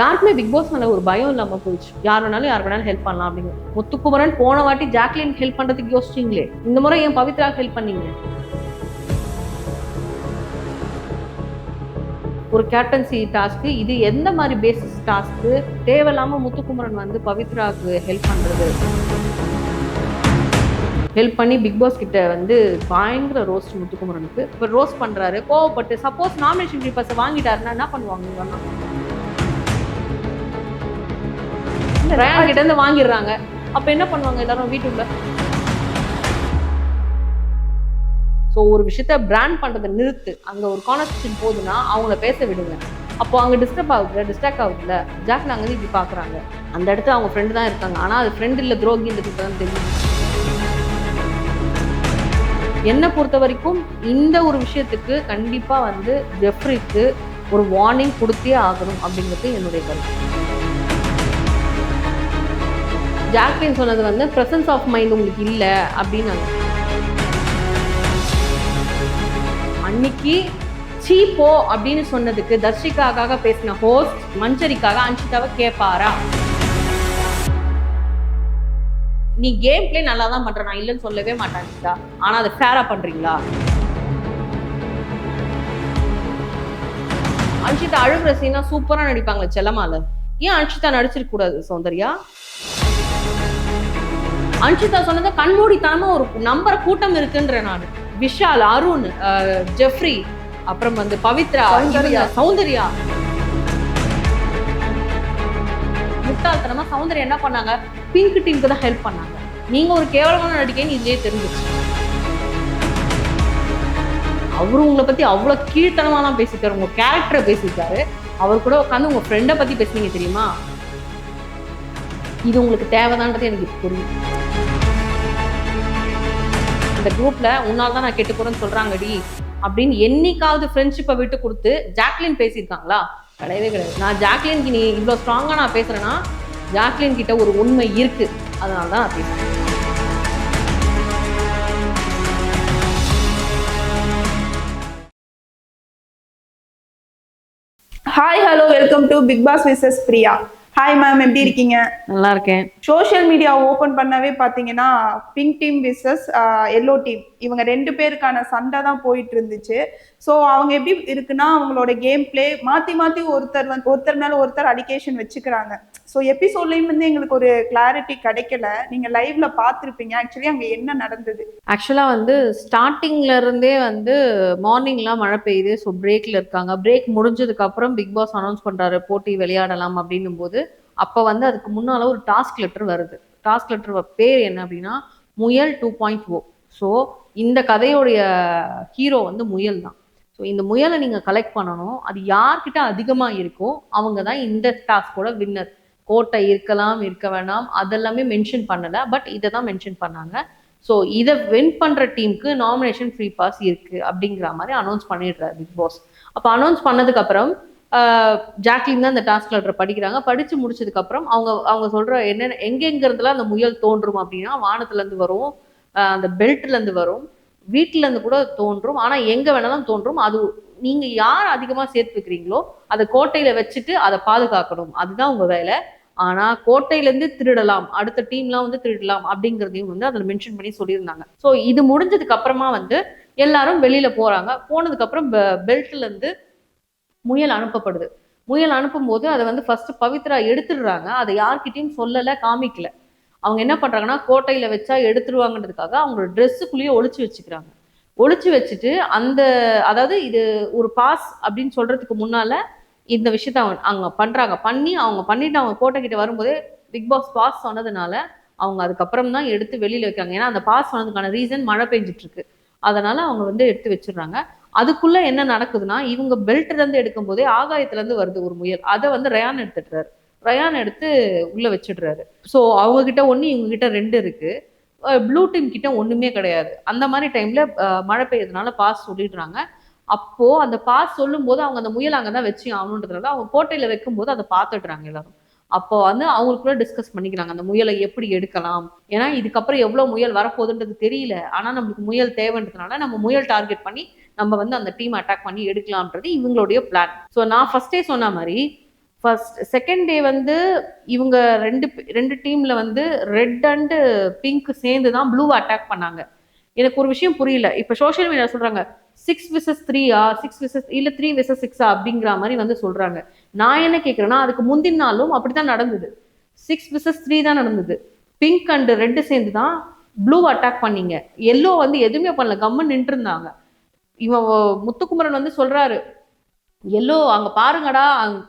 யாருக்குமே big pass மேல ஒரு பயம் இல்லாம போயிடுச்சு. யார் வேணாலும் ஹெல்ப் பண்ணலாம் அப்படின்னு. முத்துக்குமரன் போன வாட்டி ஜாக்லின் ஹெல்ப் பண்றதுக்கு யோசிச்சிங்களே, இந்த முறை ஏன் பவித்ரா ஹெல்ப் பண்ணீங்க? ஒரு கேப்டன்சி டாஸ்க், இது எந்த மாதிரி பேசிஸ் டாஸ்க்? தேவையில்லாம முத்துக்குமரன் வந்து பவித்ராவுக்கு ஹெல்ப் பண்றது, ஹெல்ப் பண்ணி பிக் பாஸ் கிட்ட வந்து பயங்கர ரோஸ்ட் முத்துக்குமரனுக்கு. இப்போ ரோஸ்ட் பண்றாரு கோவப்பட்டு. சப்போஸ் நாமினேஷன் பேப்பர்ஸ் வாங்கிட்டாருன்னா என்ன பண்ணுவாங்க? ரயான் கிட்ட இருந்து வாங்கிடுறாங்க. அப்ப என்ன பண்ணுவாங்க எல்லாரும் வீட்டுக்குள்ள? ஸோ ஒரு விஷயத்த பிராண்ட் பண்றதை நிறுத்து. அங்க ஒரு கான்வர்சேஷன் போகுதுன்னா அவங்கள பேச விடுங்க. அப்போ அங்க டிஸ்ட்ராக்ட் ஆகுதுல. ஜாக்ல அங்க இப்படி பாக்குறாங்க. அந்த இடத்துல அவங்க ஃப்ரெண்டு தான் இருக்காங்க. ஆனா அது ஃப்ரெண்ட் இல்ல, துரோகின்றது தான் தெரியும். என்னை பொறுத்த வரைக்கும் இந்த ஒரு விஷயத்துக்கு கண்டிப்பா வந்து ஜெஃப்ரிக்கு ஒரு வார்னிங் கொடுத்தே ஆகணும் அப்படிங்கிறது என்னுடைய கருத்து. ஜாக்லின் சொன்னது வந்து பிரசன்ஸ் ஆஃப் மைண்ட் உங்களுக்கு இல்லை அப்படின்னு. அன்னைக்கு சீப்போ அப்படின்னு சொன்னதுக்கு தர்ஷிகாக்காக பேசின ஹோஸ்ட் மஞ்சரிக்காக அன்ஷிதாவை கேட்பாரா? நீ கேம் பிளே நல்லா தான் பண்ற, நான் இல்லைன்னு சொல்லவே மாட்டேன் அன்ஷிதா, ஆனா அதை ஃபேரா பண்றீங்களா? அன்ஷிதா அழுகுற சீனா சூப்பரா நடிப்பாங்க செல்லமால. ஏன் அன்ஷிதா நடிச்சிருக்க கூடாது சௌந்தர்யா? அன்ஷிதா சொன்னதை கண்மூடித்தனமா ஒரு நம்பர் கூட்டம் இருக்குன்ற நான். விஷால், அருண், ஜெஃப்ரி, அப்புறம் வந்து பவித்ரா, சௌந்தர்யா. முட்டாள்தனமா சௌந்தர்யா என்ன பண்ணாங்க? பிங்க் டீமுக்கு தான் ஹெல்ப் பண்ணாங்க. நீங்க ஒரு கேவலமான நடிகைன்னு இதுலயே தெரிஞ்சிச்சு. அவரு உங்களை பத்தி அவ்வளவு கீழ்த்தனமா தான் பேசிட்டாரு, உங்க கேரக்டரை பேசிட்டாரு. அவர் கூட உட்காந்து உங்க ஃப்ரெண்டை பத்தி பேசுனீங்க தெரியுமா? இது உங்களுக்கு தேவைதான்றது எனக்கு புரியும். இந்த குரூப்ல உன்னால தான் நான் கெட்டு போறேன்னு சொல்றாங்கடி அப்படின்னு என்னைக்காவது ஃப்ரெண்ட்ஷிப்பை விட்டு கொடுத்து ஜாக்லின் பேசியிருக்காங்களா? கிடையவே கிடையாது. நான் ஜாக்லின்க்கு நீ இவ்வளோ ஸ்ட்ராங்கா நான் பேசுறேன்னா ஜாக்லின் கிட்ட ஒரு உண்மை இருக்கு, அதனால தான் நான் பேசுறேன். Hi hello, welcome to Bigg Boss versus Priya. Hi ma'am, எப்படி இருக்கீங்க? நல்லா இருக்கேன். சோஷியல் மீடியா ஓபன் பண்ணவே பாத்தீங்கன்னா pink team versus yellow team, இவங்க 2 பேருக்கான சண்டை தான் போயிட்டு இருந்துச்சு. ஸோ அவங்க எப்படி இருக்குன்னா அவங்களோட கேம் பிளே மாத்தி மாத்தி ஒருத்தர் மேல ஒருத்தர் அலிகேஷன் வச்சுக்கிறாங்க. ஸோ எபிசோட்லயும் வந்து எங்களுக்கு ஒரு கிளாரிட்டி கிடைக்கல. நீங்க லைவ்ல பார்த்துருப்பீங்க ஆக்சுவலி அங்க என்ன நடந்தது. ஆக்சுவலா வந்து ஸ்டார்டிங்ல இருந்தே வந்து மார்னிங்லாம் மழை பெய்யுது. ஸோ பிரேக்ல இருக்காங்க. பிரேக் முடிஞ்சதுக்கு அப்புறம் பிக் பாஸ் அனௌன்ஸ் பண்றாரு போட்டி விளையாடலாம் அப்படின்னும் போது அப்போ வந்து அதுக்கு முன்னால ஒரு டாஸ்க் லெட்டர் வருது. டாஸ்க் லெட்டர் பேர் என்ன அப்படின்னா முயல் 2.0. ஸோ இந்த கதையோடைய ஹீரோ வந்து முயல் தான். ஸோ இந்த முயலை நீங்க கலெக்ட் பண்ணணும். அது யார்கிட்ட அதிகமா இருக்கோ அவங்க தான் இந்த டாஸ்கோட வின்னர். கோட்டை இருக்கலாம், இருக்க வேணாம், அதெல்லாமே மென்ஷன் பண்ணல. பட் இதை தான் மென்ஷன் பண்ணாங்க. ஸோ இதை வின் பண்ற டீமுக்கு நாமினேஷன் ஃப்ரீ பாஸ் இருக்கு அப்படிங்கிற மாதிரி அனௌன்ஸ் பண்ணிடுறாரு பிக் பாஸ். அப்போ அனௌன்ஸ் பண்ணதுக்கு அப்புறம் ஜாக்லின் தான் இந்த டாஸ்க் லெட்டர் படிக்கிறாங்க. படிச்சு முடிச்சதுக்கு அப்புறம் அவங்க சொல்ற என்னென்ன எங்கெங்கிறதுலாம் அந்த முயல் தோன்றும் அப்படின்னா வானத்துல இருந்து வரும், அந்த பெல்ட்ல இருந்து வரும், வீட்டுல இருந்து கூட தோன்றும். ஆனா எங்க வேணாலும் தோன்றும். அது நீங்க யார் அதிகமா சேர்த்து வைக்கிறீங்களோ அதை கோட்டையில வச்சுட்டு அதை பாதுகாக்கணும், அதுதான் உங்க வேலை. ஆனா கோட்டையில இருந்து திருடலாம், அடுத்த டீம்லாம் வந்து திருடலாம் அப்படிங்கிறதையும் வந்து அதில் மென்ஷன் பண்ணி சொல்லியிருந்தாங்க. ஸோ இது முடிஞ்சதுக்கு அப்புறமா வந்து எல்லாரும் வெளியில போறாங்க. போனதுக்கு அப்புறம் பெல்ட்ல இருந்து முயல் அனுப்பப்படுது. முயல் அனுப்பும் போது அதை வந்து ஃபர்ஸ்ட் பவித்ரா எடுத்துடுறாங்க. அதை யார்கிட்டையும் சொல்லல, காமிக்கல. அவங்க என்ன பண்றாங்கன்னா கோட்டையில வச்சா எடுத்துருவாங்கன்றதுக்காக அவங்களோட ட்ரெஸ்ஸுக்குள்ளேயே ஒளிச்சு வச்சுக்கிறாங்க. ஒளிச்சு வச்சுட்டு அதாவது இது ஒரு பாஸ் அப்படின்னு சொல்றதுக்கு முன்னால இந்த விஷயத்த அவங்க பண்றாங்க. அவங்க பண்ணிட்டு அவங்க கோட்டை கிட்ட வரும்போதே பிக் பாஸ் பாஸ் சொன்னதுனால அவங்க அதுக்கப்புறம் தான் எடுத்து வெளியில வைக்காங்க. ஏன்னா அந்த பாஸ் சொன்னதுக்கான ரீசன் மழை பெஞ்சிட்டு இருக்கு, அதனால அவங்க வந்து எடுத்து வச்சிடுறாங்க. அதுக்குள்ள என்ன நடக்குதுன்னா இவங்க பெல்ட்ல இருந்து எடுக்கும் போதே ஆகாயத்துல இருந்து வருது ஒரு முயல். அதை வந்து ரயான் எடுத்துடுறாரு. ரயான் எடுத்து உள்ள வச்சிடுறாரு. ஸோ அவங்க கிட்ட ஒண்ணு, இவங்க கிட்ட 2 இருக்கு. ப்ளூ டீம் கிட்ட ஒண்ணுமே கிடையாது. அந்த மாதிரி டைம்ல மழை பெய்யறதுனால பாஸ் சொல்லிடுறாங்க. அப்போ அந்த பாஸ் சொல்லும் போது அவங்க அந்த முயல் அங்கதான் வச்சு ஆகணுன்றதுனால அவங்க கோட்டையில வைக்கும் போது அதை பார்த்துடுறாங்க எல்லாரும். அப்போ வந்து அவங்களுக்குள்ள டிஸ்கஸ் பண்ணிக்கிறாங்க அந்த முயலை எப்படி எடுக்கலாம். ஏன்னா இதுக்கப்புறம் எவ்வளவு முயல் வரப்போகுதுன்றது தெரியல. ஆனா நம்மளுக்கு முயல் தேவைன்றதுனால நம்ம முயல் டார்கெட் பண்ணி நம்ம வந்து அந்த டீம் அட்டாக் பண்ணி எடுக்கலாம்ன்றது இவங்களுடைய பிளான். ஸோ நான் ஃபர்ஸ்டே சொன்ன மாதிரி ஃபர்ஸ்ட் செகண்ட் டே வந்து இவங்க ரெண்டு டீம்ல வந்து ரெட் அண்ட் பிங்க் சேர்ந்து தான் ப்ளூ அட்டாக் பண்ணாங்க. எனக்கு ஒரு விஷயம் புரியல. இப்ப சோஷியல் மீடியா சொல்றாங்க 6 vs 3 6 vs இல்ல 3 vs 6 அப்படிங்கிற மாதிரி வந்து சொல்றாங்க. நான் என்ன கேட்கிறேன்னா, அதுக்கு முந்தின நாளும் அப்படித்தான் நடந்தது. 6 vs 3 தான் நடந்தது. பிங்க் அண்ட் ரெட் சேர்ந்து தான் ப்ளூ அட்டாக் பண்ணீங்க. எல்லோ வந்து எதுவுமே பண்ணல, கம்மன் நின்று இருந்தாங்க. இவன் முத்துக்குமரன் வந்து சொல்றாரு, எல்லோ அங்க பாருங்கடா,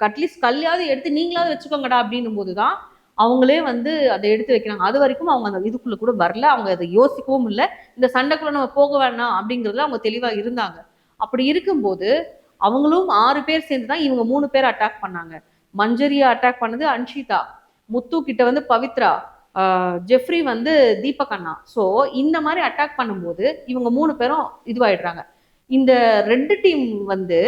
அட்லீஸ்ட் கல்லையாவது எடுத்து நீங்களாவது வச்சுக்கோங்கடா அப்படின்னும் போதுதான் அவங்களே வந்து அதை எடுத்து வைக்கிறாங்க. அது வரைக்கும் அவங்க அந்த இதுக்குள்ள கூட வரல, அவங்க அதை யோசிக்கவும் இல்லை. இந்த சண்டைக்குள்ள நம்ம போக வேண்டாம் அப்படிங்கிறதுல அவங்க தெளிவா இருந்தாங்க. அப்படி இருக்கும்போது அவங்களும் 6 பேர் சேர்ந்து தான் இவங்க 3 பேர் அட்டாக் பண்ணாங்க. மஞ்சரியா அட்டாக் பண்ணது அன்ஷிதா, முத்து கிட்ட வந்து பவித்ரா, ஜெஃப்ரி வந்து தீபக் அண்ணா. ஸோ இந்த மாதிரி அட்டாக் பண்ணும்போது இவங்க 3 பேரும் இதுவாயிடுறாங்க. இந்த ரெண்டு டீம் வந்து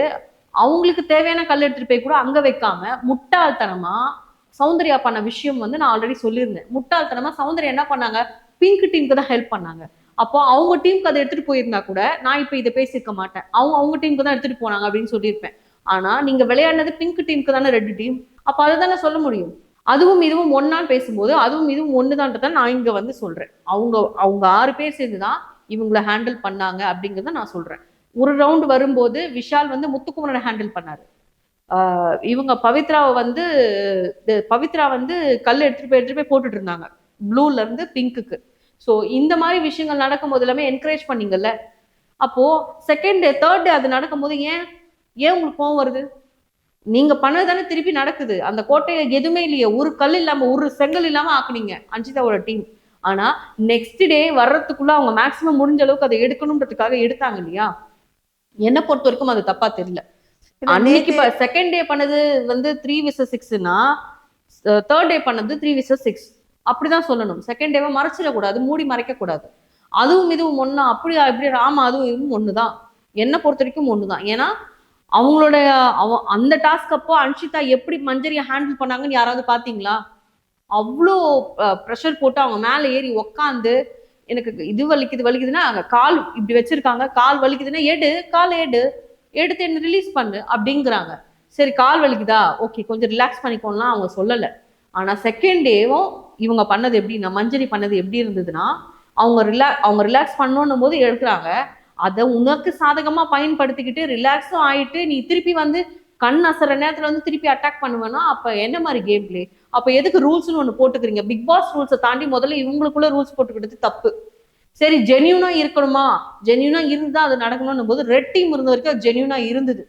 அவங்களுக்கு தேவையான கல் எடுத்துட்டு போய் கூட அங்க வைக்காம முட்டாள்தனமா சௌந்தர்யா பண்ண விஷயம் வந்து நான் ஆல்ரெடி சொல்லியிருந்தேன். முட்டாள்தனமா சௌந்தர்யா என்ன பண்ணாங்க, பிங்க் டீமுக்கு தான் ஹெல்ப் பண்ணாங்க. அப்போ அவங்க டீமுக்கு அதை எடுத்துட்டு போயிருந்தா கூட நான் இப்ப இதை பேசியிருக்க மாட்டேன். அவங்க டீமுக்கு தான் எடுத்துட்டு போனாங்க அப்படின்னு சொல்லியிருப்பேன். ஆனா நீங்க விளையாடினது பிங்க் டீமுக்கு தானே, ரெட் டீம். அப்ப அதை தானே சொல்ல முடியும். அதுவும் இதுவும் ஒன்னான்னு பேசும்போது அதுவும் இதுவும் ஒண்ணுதான்றதான் நான் இங்க வந்து சொல்றேன். அவங்க அவங்க 6 பேர் சேர்ந்துதான் இவங்களை ஹேண்டில் பண்ணாங்க அப்படிங்கறத நான் சொல்றேன். ஒரு ரவுண்ட் வரும்போது விஷால் வந்து முத்துக்குமரனை ஹேண்டில் பண்ணாரு. இவங்க பவித்ரா வந்து கல் எடுத்துட்டு போய் போட்டுட்டு இருந்தாங்க ப்ளூல இருந்து பிங்க்குக்கு. ஸோ இந்த மாதிரி விஷயங்கள் நடக்கும் போது எல்லாமே என்கரேஜ் பண்ணீங்கல்ல. அப்போ செகண்ட் டே தேர்ட் டே அது நடக்கும்போது ஏன் உங்களுக்கு கோவம் வருது? நீங்க பண்ணது தானே திருப்பி நடக்குது. அந்த கோட்டையில எதுவுமே இல்லையே, ஒரு கல் இல்லாம ஒரு செங்கல் இல்லாம ஆக்குனீங்க அஞ்சிதாவோட டீம். ஆனா நெக்ஸ்ட் டே வர்றதுக்குள்ள அவங்க மேக்சிமம் முடிஞ்ச அளவுக்கு அதை எடுக்கணும்ன்றதுக்காக எடுத்தாங்க இல்லையா? என்ன பொறுத்த வரைக்கும் அது தப்பா தெரியல. அன்னைக்கு செகண்ட் டே பண்ணது வந்து 3 vs 6னா தேர்ட் டே பண்ணது 3 vs 6 அப்படிதான் சொல்லணும். செகண்ட் டேவை மறைச்சிடக்கூடாது, மூடி மறைக்க கூடாது. அதுவும் இதுவும் ஒண்ணா அப்படி ஆமா அதுவும் இதுவும் ஒண்ணுதான். என்ன பொறுத்த வரைக்கும் ஒண்ணுதான். ஏன்னா அவங்களோட அந்த டாஸ்க் அப்போ அன்ஷிதா எப்படி மஞ்சரியை ஹேண்டில் பண்ணாங்கன்னு யாராவது பாத்தீங்களா? அவ்வளோ ப்ரெஷர் போட்டு அவங்க மேல ஏறி உக்காந்து எனக்கு இது வலிக்குதுன்னா கால் இப்படி வச்சிருக்காங்க, கால் வலிக்குதுன்னா கால் எடுத்து என்ன ரிலீஸ் பண்ணு அப்படிங்கிறாங்க. சரி கால் வலிக்குதா, ஓகே கொஞ்சம் ரிலாக்ஸ் பண்ணிக்கோலாம் அவங்க சொல்லலை. ஆனா செகண்ட் டேவும் இவங்க பண்ணது எப்படின்னா, மஞ்சரி பண்ணது எப்படி இருந்ததுன்னா, அவங்க ரிலாக்ஸ் பண்ணணும் போது எடுக்கிறாங்க. அதை உனக்கு சாதகமா பயன்படுத்திக்கிட்டு ரிலாக்ஸும் ஆயிட்டு நீ திருப்பி வந்து கண் அசற நேரத்துல வந்து திருப்பி அட்டாக் பண்ணுவேன்னா அப்ப என்ன மாதிரி கேம் பிளே? அப்ப எதுக்கு ரூல்ஸ்னு ஒண்ணு போட்டுக்கிறீங்க? பிக் பாஸ் ரூல்ஸை தாண்டி முதல்ல இவங்களுக்குள்ள ரூல்ஸ் போட்டுக்கிட்டது தப்பு. சரி ஜென்யூனா இருக்கணுமா, ஜென்யூனா இருந்தா அது நடக்கணும் போது ரெட் டீம் இருந்த வரைக்கும் ஜென்யூனா இருந்தது.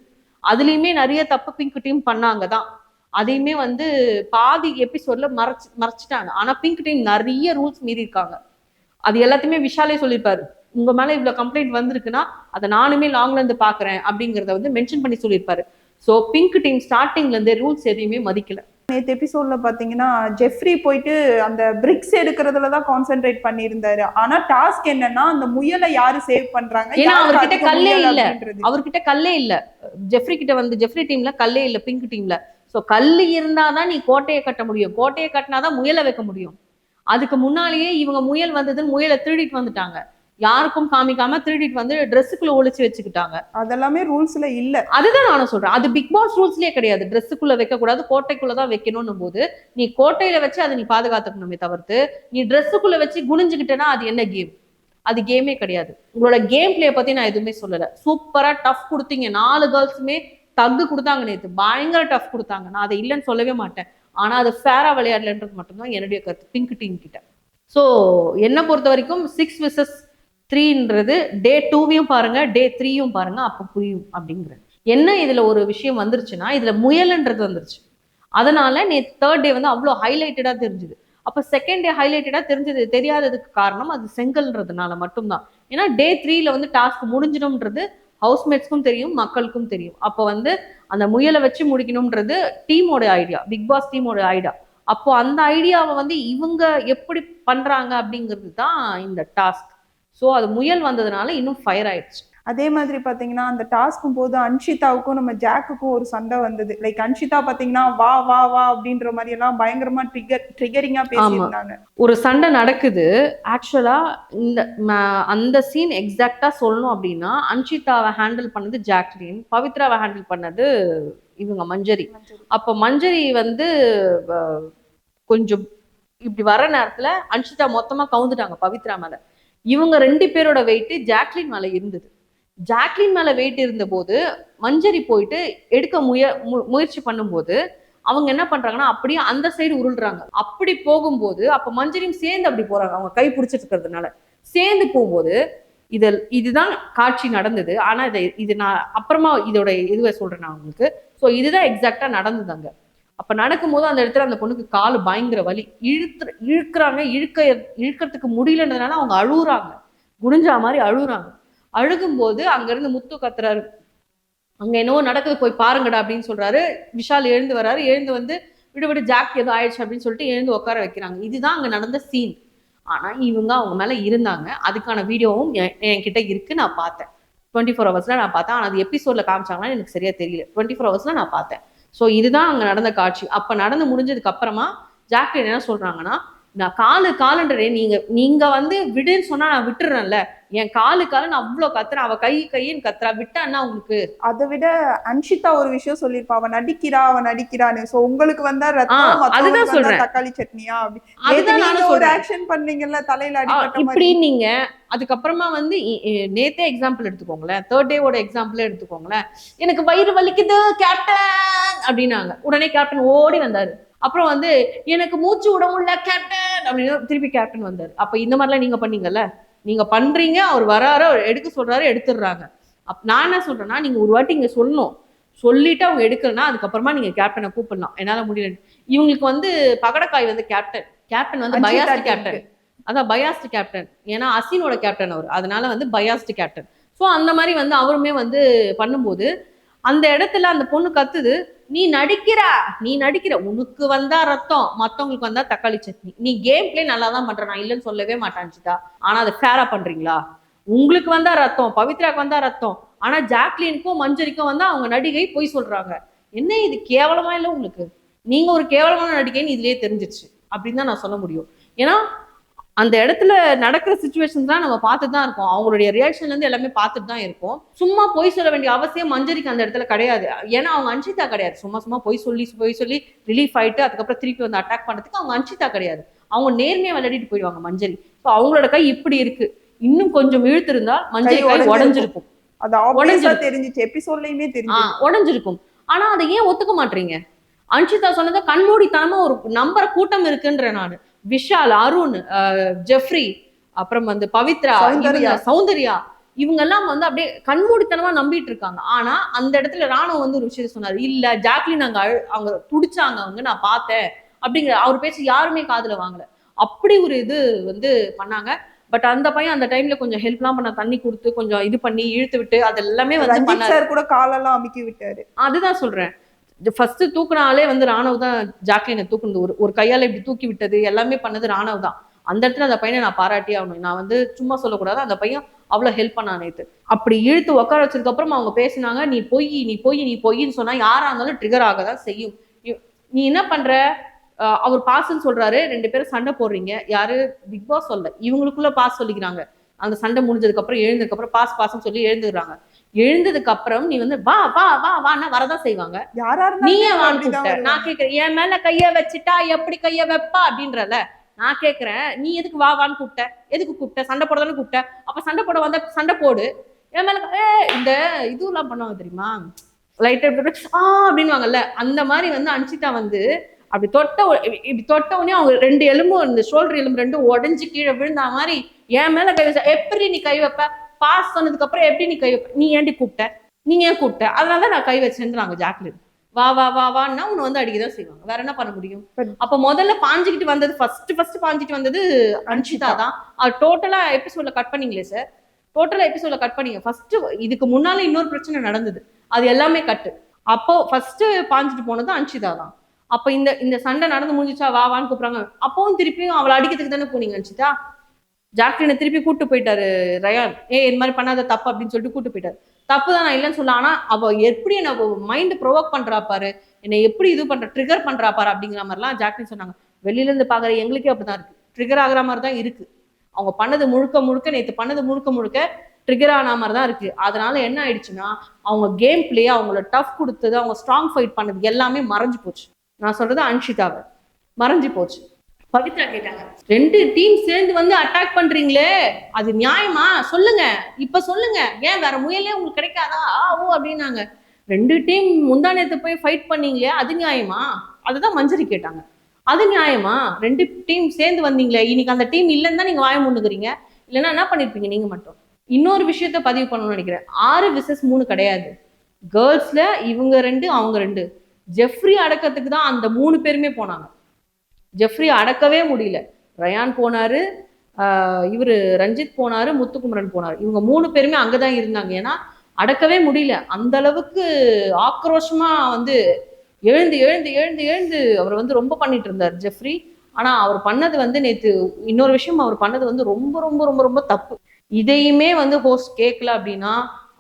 அதுலயுமே நிறைய தப்பு பிங்க் டீம் பண்ணாங்கதான். அதையுமே வந்து பாதி எபிசோட்ல மறைச்சிட்டாங்க. ஆனா பிங்க் டீம் நிறைய ரூல்ஸ் மீறி இருக்காங்க. அது எல்லாத்தையுமே விஷாலே சொல்லியிருப்பாரு. உங்க மேல இவ்வளவு கம்ப்ளைண்ட் வந்திருக்குன்னா அதை நானுமே லாங்ல இருந்து பாக்குறேன் அப்படிங்கறத வந்து மென்ஷன் பண்ணி சொல்லியிருப்பாரு. சோ பிங்க் டீம் ஸ்டார்டிங்ல இருந்து ரூல்ஸ் எதையுமே மதிக்கல. நேற்று எபிசோட்ல பாத்தீங்கன்னா ஜெஃப்ரி போயிட்டு அந்த பிரிக்ஸ் எடுக்கிறதுல தான் கான்சென்ட்ரேட் பண்ணியிருந்தாரு. ஆனா டாஸ்க் என்னன்னா அந்த முயலை யாரு சேவ் பண்றாங்க, ஏன்னா அவர்கிட்ட கல்லே இல்ல. ஜெஃப்ரி கிட்ட வந்து ஜெஃப்ரி டீம்ல கல்லே இல்ல பிங்க் டீம்ல. சோ கல்லு இருந்தாதான் நீ கோட்டையை கட்ட முடியும், கோட்டையை கட்டினாதான் முயலை வைக்க முடியும். அதுக்கு முன்னாலேயே இவங்க முயல் வந்ததுன்னு முயலை திருடிட்டு வந்துட்டாங்க. யாருக்கும் காமிக்காம திருடிட்டு வந்து ட்ரெஸ்ஸுக்குள்ள ஒளிச்சு வச்சுக்கிட்டாங்க. அதெல்லாமே ரூல்ஸ்ல இல்ல. அதுதான் நானும் சொல்றேன். அது பிக் பாஸ் ரூல்ஸ்லயே கிடையாது. ட்ரெஸ்ஸுக்குள்ள வைக்க கூடாது, கோட்டைக்குள்ளதான் வைக்கணும் போது நீ கோட்டையில வச்சு அதை நீ பாதுகாத்துக்கணுமே தவிர்த்து நீ ட்ரெஸ்ஸுக்குள்ள வச்சு குனிஞ்சுக்கிட்டேன்னா அது என்ன கேம்? அது கேமே கிடையாது. உங்களோட கேம் பிளே பத்தி நான் எதுவுமே சொல்லல. சூப்பரா டஃப் கொடுத்தீங்க. 4 கேர்ள்ஸுமே தக்கு கொடுத்தாங்க நேற்று, பயங்கர டஃப் கொடுத்தாங்க. நான் அதை இல்லைன்னு சொல்லவே மாட்டேன். ஆனா அது ஃபேரா விளையாடலன்றது மட்டும்தான் என்னுடைய கருத்து பிங்க் டீம் கிட்ட. ஸோ என்ன பொறுத்த வரைக்கும் 6 vs 3ன்றது டே 2வையும் பாருங்க, டே 3யும் பாருங்க, அப்ப புரியும் அப்படிங்கிற என்ன. இதுல ஒரு விஷயம் வந்துருச்சுன்னா இதுல முயல்ன்றது வந்துருச்சு. அதனால நேற்று தேர்ட் டே வந்து அவ்வளோ ஹைலைட்டடா தெரிஞ்சுது. அப்ப செகண்ட் டே ஹைலைட்டடா தெரியாததுக்கு காரணம் அது செங்கல்ன்றதுனால மட்டும்தான். ஏன்னா டே 3ல வந்து டாஸ்க் முடிஞ்சிடும்ன்றது ஹவுஸ்மேட்ஸ்க்கும் தெரியும், மக்களுக்கும் தெரியும். அப்போ வந்து அந்த முயலை வச்சு முடிக்கணும்ன்றது டீமோட ஐடியா, பிக் பாஸ் டீமோட ஐடியா. அப்போ அந்த ஐடியாவை வந்து இவங்க எப்படி பண்றாங்க அப்படிங்கிறது தான் இந்த டாஸ்க். ஸோ அது முயல் வந்ததுனால இன்னும் ஃபயர் ஆயிடுச்சு. அதே மாதிரி பாத்தீங்கன்னா அந்த டாஸ்க்கும் போது அன்ஷிதாவுக்கும் நம்ம ஜாக்குக்கும் ஒரு சண்டை வந்தது. லைக் அன்ஷிதா பாத்தீங்கன்னா வா வா வா அப்படின்ற மாதிரி எல்லாம் பயங்கரமா ட்ரிகரிங்கா பேசியிருந்தாங்க. ஒரு சண்டை நடக்குது. ஆக்சுவலா அந்த சீன் எக்ஸாக்டா சொல்லணும் அப்படின்னா அன்ஷிதாவை ஹேண்டில் பண்ணது ஜாக்லின், பவித்ராவை ஹேண்டில் பண்ணது இவங்க மஞ்சரி. அப்ப மஞ்சரி வந்து கொஞ்சம் இப்படி வர நேரத்துல அன்ஷிதா மொத்தமா கவுந்துட்டாங்க பவித்ரா மேல. இவங்க 2 பேரோட வெயிட் ஜாக்லின் மேல இருந்தது. ஜாக்லின் மேல வெயிட் இருந்த போது மஞ்சரி போயிட்டு எடுக்க முயற்சி பண்ணும்போது அவங்க என்ன பண்றாங்கன்னா அப்படியே அந்த சைடு உருள்றாங்க. அப்படி போகும்போது அப்ப மஞ்சரியும் சேர்ந்து அப்படி போறாங்க, அவங்க கை பிடிச்சிட்டு இருக்கிறதுனால சேர்ந்து போகும்போது இதுதான் காட்சி நடந்தது. ஆனா இது நான் அப்புறமா இதோட இதுவை சொல்றேன் நான் உங்களுக்கு. ஸோ இதுதான் எக்ஸாக்டா நடந்தது அங்க. அப்ப நடக்கும்போது அந்த இடத்துல அந்த பொண்ணுக்கு காலு பயங்கர வலி, இழுக்கிறாங்க, இழுக்கிறதுக்கு முடியலன்றதுனால அவங்க அழுகுறாங்க, குடிஞ்சா மாதிரி அழுகுறாங்க. அழுகும்போது அங்க இருந்து முத்து கத்துறாரு, அங்க என்னவோ நடக்குது போய் பாருங்கடா அப்படின்னு சொல்றாரு. விஷால் எழுந்து வர்றாரு, எழுந்து வந்து விடு ஜாக் ஏதோ ஆயிடுச்சு அப்படின்னு சொல்லிட்டு எழுந்து உட்கார வைக்கிறாங்க. இதுதான் அங்க நடந்த சீன். ஆனா இவங்க அவங்க மேல இருந்தாங்க. அதுக்கான வீடியோவும் என்கிட்ட இருக்கு, நான் பார்த்தேன். 24 ஹவர்ஸ்ல நான் பார்த்தேன். ஆனா அது எபிசோட்ல காமிச்சாங்கன்னா எனக்கு சரியா தெரியல. 24 ஹவர்ஸ்ல நான் பார்த்தேன். ஸோ இதுதான் அங்க நடந்த காட்சி. அப்ப நடந்து முடிஞ்சதுக்கு அப்புறமா ஜாக்லின் என்ன சொல்றாங்கன்னா, நான் காலுன்றே நீங்க வந்து விடுன்னு சொன்னா நான் விட்டுறேன்ல, என் காலுன்னு அவ்வளவு கத்துறேன், அவ கைன்னு கத்துறா, விட்டான்னா உங்களுக்கு. அதை விட அன்ஷிதா ஒரு விஷயம் சொல்லிருப்பா, அவன் நடிக்கிறான்னு. சோ உங்களுக்கு வந்தா ரத்தம், அதுதான் சொல்றேன், தக்காளி சட்னியா அதுதான் ஒரு ஆக்ஷன் பண்ணீங்கல்ல தலையில அடிபட்ட இப்படி. நீங்க அதுக்கப்புறமா வந்து நேத்தே எக்ஸாம்பிள் எடுத்துக்கோங்களேன், 3rd டேவோட எக்ஸாம்பிள் எடுத்துக்கோங்களேன். எனக்கு வயிறு வலிக்குது கேப்டன் அப்படின்னாங்க, உடனே கேப்டன் ஓடி வந்தாரு. அப்புறம் வந்து எனக்கு மூச்சு விட முடியல கேப்டன் அப்படின்னு திருப்பி கேப்டன் வந்தாரு. அப்ப இந்த மாதிரிலாம் நீங்க பண்ணீங்கல்ல, நீங்க பண்றீங்க, அவர் வராரு, அவர் எடுக்க சொல்றாரு, எடுத்துடுறாங்க. நான் என்ன சொல்றேன்னா, நீங்க ஒரு வாட்டி இங்க சொல்லணும், சொல்லிட்டு அவங்க எடுக்கலன்னா அதுக்கப்புறமா நீங்க கேப்டனை கூப்பிடலாம், என்னால முடியல. இவங்களுக்கு வந்து பகடக்காய் வந்து கேப்டன் வந்து பயாஸ்ட் கேப்டன், அதான் பயாஸ்ட் கேப்டன். ஏன்னா அசினோட கேப்டன் அவர், அதனால வந்து பயாஸ்ட் கேப்டன். ஸோ அந்த மாதிரி வந்து அவருமே வந்து பண்ணும்போது அந்த இடத்துல அந்த பொண்ணு கத்துது, நீ நடிக்கிற, உனக்கு வந்தா ரத்தம், மத்தவங்களுக்கு வந்தா தக்காளி சட்னி. நீ கேம் பிளே நல்லா தான் பண்ற, நான் இல்லைன்னு சொல்லவே மாட்டான்ச்சிதா. ஆனா அதை ஃபேரா பண்றீங்களா? உங்களுக்கு வந்தா ரத்தம், பவித்ராக்கு வந்தா ரத்தம், ஆனா ஜாக்லினுக்கும் மஞ்சரிக்கும் வந்து அவங்க நடிகை பொய் சொல்றாங்க. என்ன இது கேவலமா இல்லை உங்களுக்கு? நீங்க ஒரு கேவலமான நடிகைன்னு இதுலயே தெரிஞ்சிருச்சு அப்படின்னு தான் நான் சொல்ல முடியும். ஏன்னா அந்த இடத்துல நடக்கிற சுச்சுவேஷன் தான் நம்ம பார்த்துட்டு தான் இருக்கோம், அவங்களுடைய ரியாக்ஷன்ல இருந்து எல்லாமே பார்த்துட்டு தான் இருக்கும். சும்மா பொய் சொல்ல வேண்டிய அவசியம் மஞ்சரிக்கு அந்த இடத்துல கிடையாது. ஏன்னா அவங்க அன்ஷிதா கிடையாது. சும்மா பொய் சொல்லி ரிலீஃப் ஆயிட்டு அதுக்கப்புறம் திருப்பி வந்து அட்டாக் பண்றதுக்கு அவங்க அன்ஷிதா கிடையாது. அவங்க நேர்மையா விளையாடிட்டு போயிடுவாங்க மஞ்சரி. ஸோ அவங்களோட கை இப்படி இருக்கு, இன்னும் கொஞ்சம் இழுத்து இருந்தா மஞ்சரி கை உடஞ்சிருக்கும். உடஞ்சிருக்கும். ஆனா அதை ஏன் ஒத்துக்க மாட்டீங்க? அன்ஷிதா சொன்னதை கண்மூடித்தனமா ஒரு நம்பர் கூட்டம் இருக்குன்ற நானு. விஷால், அருண், ஜெஃப்ரி, அப்புறம் வந்து பவித்ரா, சௌந்தர்யா, இவங்க எல்லாம் வந்து அப்படியே கண்மூடித்தனமா நம்பிட்டு இருக்காங்க. ஆனா அந்த இடத்துல ராணுவ வந்து ஒரு விஷயம் சொன்னாரு, இல்ல ஜாக்லின் அவங்க துடிச்சாங்க, அவங்க நான் பார்த்தேன் அப்படிங்கிற அவர் பேச்சு யாருமே காதுல வாங்கல. அப்படி ஒரு இது வந்து பண்ணாங்க. பட் அந்த பையன் அந்த டைம்ல கொஞ்சம் ஹெல்ப்லாம் பண்ண, தண்ணி கொடுத்து கொஞ்சம் இது பண்ணி இழுத்து விட்டு அது எல்லாமே வந்து பண்ணாரு. கூட காலெல்லாம் அமுக்கி விட்டாரு. அதுதான் சொல்றேன், ஃபர்ஸ்ட் தூக்குனாலே வந்து ராணுவ தான் ஜாக்லினை தூக்குனது. ஒரு கையால இப்படி தூக்கி விட்டது எல்லாமே பண்ணது ராணுவ தான். அந்த இடத்துல அந்த பையனை நான் பாராட்டி ஆகணும். நான் வந்து சும்மா சொல்லக்கூடாது, அந்த பையன் அவ்வளவு ஹெல்ப் பண்ணா நேத்து. அப்படி இழுத்து உட்கார வச்சதுக்கு அப்புறம் அவங்க பேசினாங்க, நீ பொய்ன்னு சொன்னா யாரா இருந்தாலும் ட்ரிகர் ஆகதான் செய்யும். நீ என்ன பண்ற? அவர் பாஸ்ன்னு சொல்றாரு, 2 பேரும் சண்டை போடுறீங்க. யாரு? பிக் பாஸ் சொல்ல, இவங்களுக்குள்ள பாஸ் சொல்லிக்கிறாங்க. அந்த சண்டை முடிஞ்சதுக்கு அப்புறம் எழுந்ததுக்கு அப்புறம் பாஸ்ன்னு சொல்லி எழுந்துடுறாங்க. எழுந்ததுக்கு அப்புறம் நீ வந்து வான்னா வரதான் செய்வாங்க. நீயே வான்னு கூப்பிட்ட. நான் கேட்கிறேன், என் மேல கைய வச்சுட்டா எப்படி கைய வைப்பா அப்படின்றல நான் கேட்கிறேன். நீ எதுக்கு வான்னு கூப்பிட்ட? எதுக்கு கூப்பிட்ட? சண்டை போடதானே கூப்பிட்ட. அப்ப சண்டை போட வந்த சண்டை போடு. என் மேல இந்த இதுலாம் பண்ணுவாங்க தெரியுமா, லைட்டா அப்படின்வாங்கல்ல, அந்த மாதிரி வந்து அன்ஷிதா வந்து அப்படி தொட்ட உடனே அவங்க 2 எலும்பும், இந்த ஷோல்டர் எலும்பு 2 உடஞ்சு கீழே விழுந்த மாதிரி என் மேல கை வச்ச. எப்படி நீ கை வைப்ப? பாஸ் சொன்னதுக்கு அப்புறம் எப்படி நீ கை வைப்ப? நீ ஏன்டி கூப்பிட்ட? நீங்க ஏன் கூப்பிட்ட? அதனாலதான் நான் கை வச்சேன்றாங்க ஜாக்லின். வான்னா உன்னை வந்து அடிக்கதான் செய்வாங்க, வேற என்ன பண்ண முடியும்? அப்ப முதல்ல பாஞ்சுக்கிட்டு வந்தது, ஃபர்ஸ்ட் பாஞ்சிட்டு வந்தது அன்ஷிதா தான். அது டோட்டலா எபிசோட்ல கட் பண்ணீங்களே சார், டோட்டலா எபிசோட்ல கட் பண்ணீங்க. ஃபர்ஸ்ட் இதுக்கு முன்னால இன்னொரு பிரச்சனை நடந்தது, அது எல்லாமே கட்டு. அப்போ ஃபர்ஸ்ட் பாஞ்சிட்டு போனது அன்ஷிதா தான். அப்ப இந்த சண்டை நடந்து முடிஞ்சிச்சா, வான்னு கூப்பிடுறாங்க. அப்பவும் திருப்பியும் அவளை அடிக்கிறதுக்கு தானே போனீங்க அன்ஷிதா. ஜாக்லினை திருப்பி கூட்டு போயிட்டாரு ரயான். இது மாதிரி பண்ணாத தப்பு அப்படின்னு சொல்லிட்டு கூட்டு போயிட்டாரு. தப்பு தான், நான் இல்லைன்னு சொல்ல. ஆனா அவ எப்படி என்ன மைண்ட் ப்ரொவோக் பண்றா பாரு, என்னை எப்படி இது பண்ற, ட்ரிகர் பண்றா பாரு அப்படிங்கிற மாதிரிலாம் ஜாக்லின் சொன்னாங்க. வெளியில இருந்து பாக்குற எங்களுக்கே அப்படிதான் இருக்கு, ட்ரிகர் ஆகுற மாதிரி தான் இருக்கு. அவங்க பண்ணது முழுக்க நேத்து பண்ணது முழுக்க ட்ரிகர் ஆன மாதிரி தான் இருக்கு. அதனால என்ன ஆயிடுச்சுன்னா அவங்க கேம் பிளே, அவங்கள டஃப் கொடுத்தது, அவங்க ஸ்ட்ராங் ஃபைட் பண்ணது எல்லாமே மறைஞ்சு போச்சு. நான் சொல்றது அன்ஷிதாவை மறைஞ்சு போச்சு. பவித்ரா கேட்டாங்க, 2 டீம் சேர்ந்து வந்து அட்டாக் பண்றீங்களே, அது நியாயமா சொல்லுங்க, இப்ப சொல்லுங்க, ஏன் வேற முயலே உங்களுக்கு கிடைக்காதா ஓ அப்படின்னாங்க. 2 டீம் முந்தானத்தை போய் ஃபைட் பண்ணீங்களே, அது நியாயமா? அதுதான் மஞ்சரி கேட்டாங்க. அது நியாயமா? 2 டீம் சேர்ந்து வந்தீங்களே, இன்னைக்கு அந்த டீம் இல்லைன்னு தான் நீங்க வாய முன்னுக்குறீங்க, இல்லைன்னா என்ன பண்ணிருப்பீங்க நீங்க மட்டும்? இன்னொரு விஷயத்த பதிவு பண்ணணும்னு நினைக்கிறேன். 6 vs 3 கிடையாது. கேர்ள்ஸ்ல இவங்க 2 அவங்க 2. ஜெஃப்ரி அடக்கத்துக்கு தான் அந்த 3 பேருமே போனாங்க. ஜெஃப்ரி அடக்கவே முடியல. ரயான் போனாரு, இவரு ரஞ்சித் போனாரு, முத்துக்குமரன் போனாரு. இவங்க 3 பேருமே அங்கதான் இருந்தாங்க. ஏன்னா அடக்கவே முடியல. அந்த அளவுக்கு ஆக்ரோஷமா வந்து எழுந்து எழுந்து எழுந்து எழுந்து அவர் வந்து ரொம்ப பண்ணிட்டு இருந்தார் ஜெஃப்ரி. ஆனா அவர் பண்ணது வந்து நேத்து இன்னொரு விஷயம், அவர் பண்ணது வந்து ரொம்ப ரொம்ப ரொம்ப ரொம்ப தப்பு. இதையுமே வந்து ஹோஸ்ட் கேட்கல அப்படின்னா,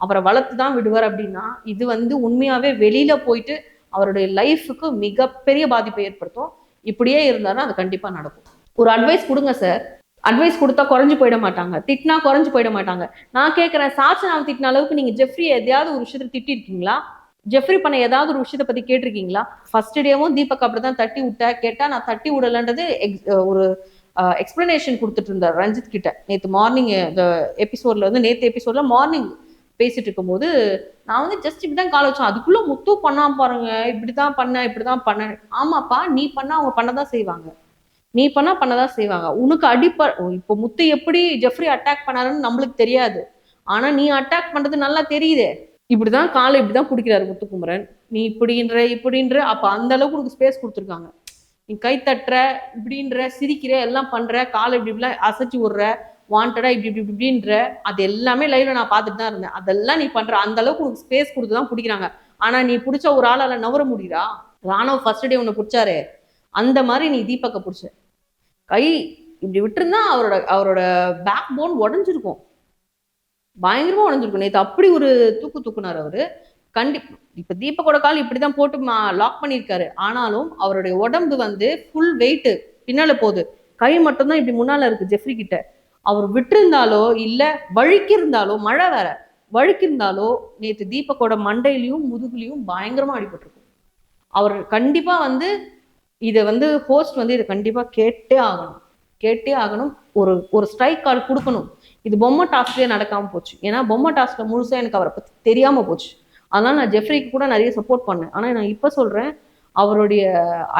அவரை வளர்த்து தான் விடுவார் அப்படின்னா, இது வந்து உண்மையாவே வெளியில போயிட்டு அவருடைய லைஃபுக்கு மிகப்பெரிய பாதிப்பை ஏற்படுத்தும். இப்படியே இருந்தாருன்னா அது கண்டிப்பா நடக்கும். ஒரு அட்வைஸ் கொடுங்க சார். அட்வைஸ் கொடுத்தா குறைஞ்சு போயிட மாட்டாங்க, திட்டினா குறைஞ்சு போயிட மாட்டாங்க. நான் கேட்கிறேன், சாட்சினாவை திட்டின அளவுக்கு நீங்க ஜெஃப்ரி எதையாவது ஒரு விஷயத்தை திட்டிருக்கீங்களா? ஜெஃப்ரி பண்ண ஏதாவது ஒரு விஷயத்தை பத்தி கேட்டிருக்கீங்களா? ஃபர்ஸ்ட் டேவும் தீபக் அப்படிதான் தட்டி விட்ட கேட்டா, நான் தட்டி விடலன்றது ஒரு எக்ஸ்பிளனேஷன் கொடுத்துட்டு இருந்தார் ரஞ்சித் கிட்ட. நேற்று மார்னிங் எபிசோட்ல வந்து நேற்று எபிசோட்ல மார்னிங் பேசிட்டு இருக்கும்போது, நான் வந்து ஜஸ்ட் இப்படிதான் கால் வச்சேன், அதுக்குள்ள முத்து பண்ணாம பாருங்க, இப்படிதான் பண்ண இப்படிதான் பண்ண. ஆமாப்பா, நீ பண்ணா அவங்க பண்ணதான் செய்வாங்க, நீ பண்ணதான் செய்வாங்க. உனக்கு இப்போ முத்து எப்படி ஜெஃப்ரி அட்டாக் பண்ணாருன்னு நம்மளுக்கு தெரியாது, ஆனா நீ அட்டாக் பண்றது நல்லா தெரியுதே. இப்படிதான் காலை இப்படிதான் பிடிக்கிறாரு முத்துக்குமரன், நீ இப்படின்ற அப்ப அந்த அளவுக்கு உனக்கு ஸ்பேஸ் கொடுத்துருக்காங்க. நீ கை தட்டுற, இப்படின்ற, சிரிக்கிற, எல்லாம் பண்ற, காலை இப்படி இப்படிலாம் அசைச்சு விடுற, வாண்டடா இப்படி இப்படி இப்படின்ற, அது எல்லாமே லைவ்ல நான் பார்த்துட்டு தான் இருந்தேன். அதெல்லாம் நீ பண்ற, அந்த அளவுக்கு உனக்கு ஸ்பேஸ் கொடுத்துதான் பிடிக்கிறாங்க. ஆனா நீ பிடிச்ச ஒரு ஆளால நவர முடியுதா? ராணுவ ஃபர்ஸ்ட் டே உன்னை பிடிச்சாரு, அந்த மாதிரி நீ தீபக்க பிடிச்ச. கை இப்படி விட்டுருந்தா அவரோட பேக் போன் உடஞ்சிருக்கும், பயங்கரமா உடஞ்சிருக்கும். நேற்று அப்படி ஒரு தூக்குனார் அவரு. இப்ப தீபக்கோட கால் இப்படிதான் போட்டு லாக் பண்ணியிருக்காரு. ஆனாலும் அவருடைய உடம்பு வந்து ஃபுல் வெயிட் பின்னால போகுது, கை மட்டும்தான் இப்படி முன்னால இருக்கு ஜெஃப்ரி கிட்ட. அவர் விட்டிருந்தாலோ இல்ல வழுக்கி இருந்தாலோ, மழை வேற, வழுக்கி இருந்தாலோ நேற்று தீபக்கோட மண்டையிலையும் முதுகுலையும் பயங்கரமா அடிபட்டிருக்கும். அவர் கண்டிப்பா வந்து இதை வந்து ஹோஸ்ட் வந்து இதை கண்டிப்பா கேட்டே ஆகணும். ஒரு ஸ்ட்ரைக் கார்டு கொடுக்கணும். இது பொம்மை டாஸ்க்லயே நடக்காம போச்சு. ஏன்னா பொம்மை டாஸ்க்ல முழுசா எனக்கு அவரை பத்தி தெரியாம போச்சு. அதனால நான் ஜெஃப்ரிக்கு கூட நிறைய சப்போர்ட் பண்ணேன். ஆனா நான் இப்ப சொல்றேன், அவருடைய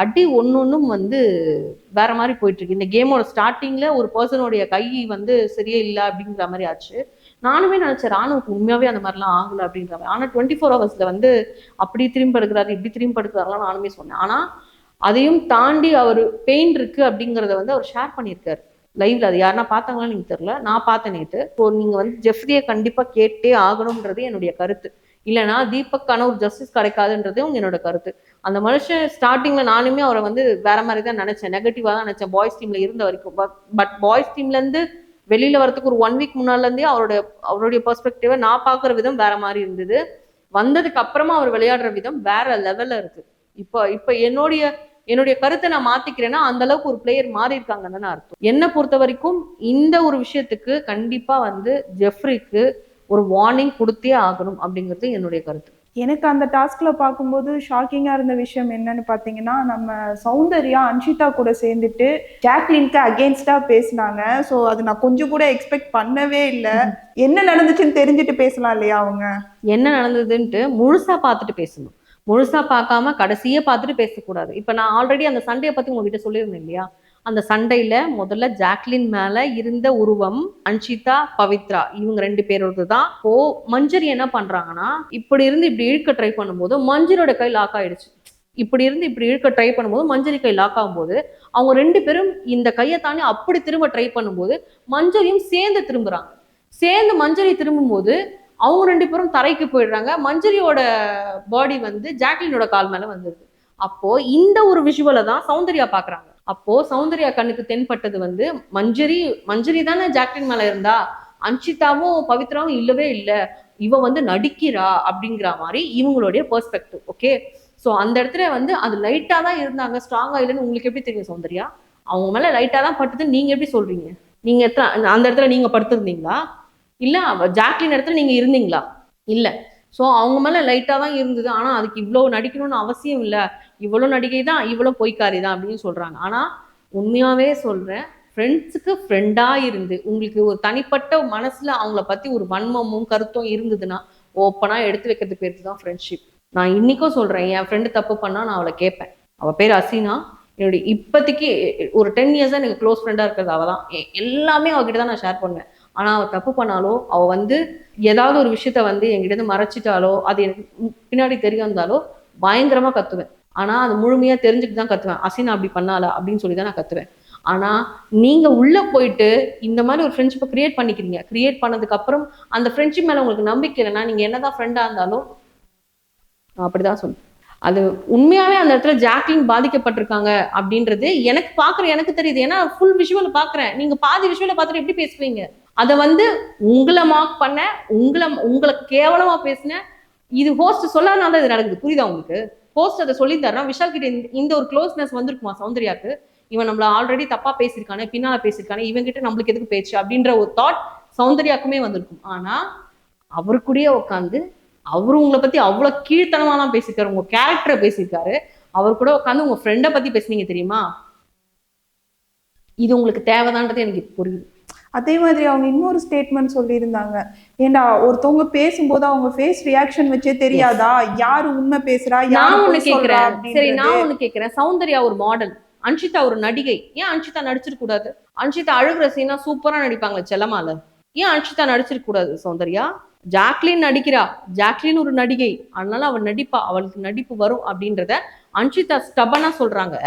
அடி ஒன்னொன்னும் வந்து வேற மாதிரி போயிட்டு இருக்கு. இந்த கேமோட ஸ்டார்டிங்ல ஒரு பர்சனுடைய கை வந்து சரியே இல்லை அப்படிங்கிற மாதிரி ஆச்சு. நானுமே நினைச்சேன் ராணுவுக்கு உண்மையாவே அந்த மாதிரிலாம் ஆகல அப்படின்ற மாதிரி. ஆனா 24 hours வந்து அப்படி திரும்பி எடுக்கிறாரு, இப்படி திரும்பி எடுக்கிறாருலாம் நானுமே சொன்னேன். ஆனா அதையும் தாண்டி அவர் பெயின் இருக்கு அப்படிங்கிறத வந்து அவர் ஷேர் பண்ணியிருக்காரு லைவ்ல. அது யாருன்னா பார்த்தாங்களான்னு எனக்கு தெரியல, நான் பார்த்தேன் நேற்று. ஸோ நீங்க வந்து ஜெஃப்ரியை கண்டிப்பா கேட்டே ஆகணும்ன்றது என்னுடைய கருத்து. இல்லைன்னா தீபக்கான ஒரு ஜஸ்டிஸ் கிடைக்காதுன்றதும் என்னோட கருத்து. அந்த மனுஷன் ஸ்டார்டிங்ல நானுமே அவரை வந்து வேற மாதிரி தான் நினைச்சேன், நெகட்டிவா தான் நினைச்சேன் பாய்ஸ் டீம்ல இருந்த வரைக்கும். பட் பாய்ஸ் டீம்ல இருந்து வெளியில வரதுக்கு ஒரு 1 week முன்னால இருந்தே அவருடைய பெர்ஸ்பெக்டிவை நான் பார்க்குற விதம் வேற மாதிரி இருந்தது. வந்ததுக்கு அப்புறமா அவர் விளையாடுற விதம் வேற லெவல்ல இருக்கு. இப்ப என்னுடைய கருத்தை நான் மாத்திக்கிறேன்னா அந்த அளவுக்கு ஒரு பிளேயர் மாறி இருக்காங்கன்னு அர்த்தம். என்னை பொறுத்த வரைக்கும் இந்த ஒரு விஷயத்துக்கு கண்டிப்பா வந்து ஜெஃப்ரிக்கு ஒரு வார்னிங் கொடுத்தே ஆகணும் அப்படிங்கிறது என்னுடைய கருத்து. எனக்கு அந்த டாஸ்க்ல பார்க்கும்போது ஷாக்கிங்கா இருந்த விஷயம் என்னன்னு பாத்தீங்கன்னா, நம்ம சௌந்தர்யா அன்ஷிதா கூட சேர்ந்துட்டு ஜாக்லினுக்கு அகேன்ஸ்டா பேசினாங்க. ஸோ அது நான் கொஞ்சம் கூட எக்ஸ்பெக்ட் பண்ணவே இல்லை. என்ன நடந்துச்சுன்னு தெரிஞ்சுட்டு பேசலாம் இல்லையா? அவங்க என்ன நடந்ததுன்ட்டு முழுசா பார்த்துட்டு பேசணும், முழுசா பார்க்காம கடைசியே பார்த்துட்டு பேசக்கூடாது. இப்ப நான் ஆல்ரெடி அந்த சண்டையை பத்தி உங்ககிட்ட சொல்லியிருந்தேன் இல்லையா? அந்த சண்டையில முதல்ல ஜாக்லின் மேல இருந்த உருவம் அன்ஷிதா, பவித்ரா, இவங்க 2 பேரோடு தான். இப்போ மஞ்சரி என்ன பண்றாங்கன்னா, இப்படி இருந்து இப்படி இழுக்க ட்ரை பண்ணும்போது மஞ்சரியோட கை லாக் ஆயிடுச்சு. இப்படி இருந்து இப்படி இழுக்க ட்ரை பண்ணும்போது மஞ்சரி கை லாக் ஆகும்போது அவங்க 2 பேரும் இந்த கையை தாண்டி அப்படி திரும்ப ட்ரை பண்ணும்போது மஞ்சரியும் சேர்ந்து திரும்புறாங்க. சேர்ந்து மஞ்சரி திரும்பும்போது அவங்க 2 பேரும் தரைக்கு போயிடுறாங்க. மஞ்சரியோட பாடி வந்து ஜாக்லினோட கால் மேல வந்துருது. அப்போ இந்த ஒரு விஷுவலை தான் சௌந்தர்யா பாக்குறாங்க. அப்போ சௌந்தர்யா கண்ணுக்கு தென்பட்டது வந்து மஞ்சரி தானே ஜாக்லின் மேல இருந்தா, அன்ஷிதாவும் பவித்ராவும் இல்லவே இல்லை, இவ வந்து நடிக்கிறா அப்படிங்கிற மாதிரி இவங்களுடைய பெர்ஸ்பெக்டிவ். ஓகே, ஸோ அந்த இடத்துல வந்து அது லைட்டா தான் இருந்தாங்க, ஸ்ட்ராங்கா இல்லைன்னு உங்களுக்கு எப்படி தெரியும் சௌந்தர்யா? அவங்க மேல லைட்டா தான் பட்டுது, நீங்க எப்படி சொல்றீங்க? நீங்க அந்த இடத்துல நீங்க படுத்திருந்தீங்களா? இல்ல ஜாக்லின் இடத்துல நீங்க இருந்தீங்களா? இல்ல. ஸோ அவங்க மேல லைட்டா தான் இருந்தது. ஆனா அதுக்கு இவ்வளவு நடிக்கணும்னு அவசியம் இல்ல. இவ்வளவு நடிகை தான், இவ்வளவு பொய்க்காரி தான் அப்படின்னு சொல்றாங்க. ஆனா உண்மையாவே சொல்றேன், ஃப்ரெண்ட்ஸுக்கு ஃப்ரெண்டா இருந்து உங்களுக்கு ஒரு தனிப்பட்ட மனசுல அவங்கள பத்தி ஒரு வன்மமும் கருத்தும் இருந்ததுன்னா ஓப்பனா எடுத்து வைக்கிறது பேருக்கு தான் ஃப்ரெண்ட்ஷிப். நான் இன்னைக்கும் சொல்றேன், என் ஃப்ரெண்டு தப்பு பண்ணா நான் அவளை கேட்பேன். அவ பேர் அசீனா. என்னுடைய இப்போதைக்கு ஒரு 10 இயர்ஸா எனக்கு க்ளோஸ் ஃப்ரெண்டா இருக்கிறது அவ தான். எல்லாமே அவகிட்ட தான் நான் ஷேர் பண்ணுவேன். ஆனா அவ தப்பு பண்ணாலோ, அவ வந்து ஏதாவது ஒரு விஷயத்த வந்து என்கிட்ட இருந்து மறைச்சிட்டாலோ, அது எனக்கு பின்னாடி தெரிய வந்தாலோ பயங்கரமா கத்துவேன். ஆனா அது முழுமையா தெரிஞ்சுட்டு தான் கத்துவேன். அசீனா அப்படி பண்ணாளா அப்படின்னு சொல்லி தான் நான் கத்துவேன். ஆனா நீங்க உள்ள போயிட்டு இந்த மாதிரி ஒரு ஃப்ரெண்ட்ஷிப்பை கிரியேட் பண்ணிக்கிறீங்க. கிரியேட் பண்ணதுக்கு அப்புறம் அந்த ஃப்ரெண்ட்ஷிப் மேல உங்களுக்கு நம்பிக்கை இல்லைன்னா நீங்க என்னதான் ஃப்ரெண்டா இருந்தாலும் நான் அப்படிதான் சொல்லுவேன். அது உண்மையாவே அந்த இடத்துல ஜாக்லின் பாதிக்கப்பட்டிருக்காங்க அப்படின்றது எனக்கு எனக்கு தெரியுது. ஏன்னா ஃபுல் விஷுவல் பாக்குறேன். நீங்க பாதி விஷுவல பார்த்துட்டு எப்படி பேசுவீங்க? அதை வந்து உங்களை மார்க் பண்ண, உங்களை கேவலமா பேசின, இது ஹோஸ்ட் சொல்லாதனால தான் இது நடக்குது. புரியுதா உங்களுக்கு? ஹோஸ்ட் அதை சொல்லி தர்றான். விஷால் கிட்ட இந்த ஒரு க்ளோஸ்னஸ் வந்திருக்குமா சௌந்தர்யாக்கு? இவன் நம்மள ஆல்ரெடி தப்பா பேசியிருக்கானே, பின்னால பேசியிருக்கானே, இவன் கிட்ட நம்மளுக்கு எதுக்கு பேச்சு அப்படின்ற ஒரு தாட் சௌந்தர்யாக்குமே வந்திருக்கும். ஆனா அவரு கூடயே உட்காந்து அவரு உங்களை பத்தி அவ்வளவு கீழ்த்தனமா தான் பேசியிருக்காரு. உங்க கேரக்டரை பேசியிருக்காரு. அவர் கூட உட்காந்து உங்க ஃப்ரெண்டை பத்தி பேசுனீங்க தெரியுமா? இது உங்களுக்கு தேவைதான்றது எனக்கு புரியுது. அதே மாதிரி அவங்க இன்னொரு ஸ்டேட்மெண்ட் சொல்லியிருந்தாங்க. ஏண்டா ஒருத்தவங்க பேசும்போது அவங்க ஃபேஸ் ரியாக்ஷன் வச்சே தெரியாதா யாரு உண்மை பேசுறா, யாரு நான் ஒண்ணு பொய் சொல்றா கேக்குறேன். சரி, அப்படின்றது. நான் ஒண்ணு கேக்குறேன். சௌந்தர்யா ஒரு மாடல், அன்ஷிதா ஒரு நடிகை. ஏன் அன்ஷிதா நடிச்சிருக்க கூடாது? அன்ஷிதா அழுகுற சீனா சூப்பரா நடிப்பாங்க செல்லமால. ஏன் அன்ஷிதா நடிச்சிருக்க கூடாது சௌந்தர்யா? ஜாக்லின் நடிக்கிறா. ஜாக்லின் ஒரு நடிகை, அதனால அவள் நடிப்பா, அவளுக்கு நடிப்பு வரும் அப்படின்றத அன்ஷிதா ஸ்டபனா சொல்றாங்க.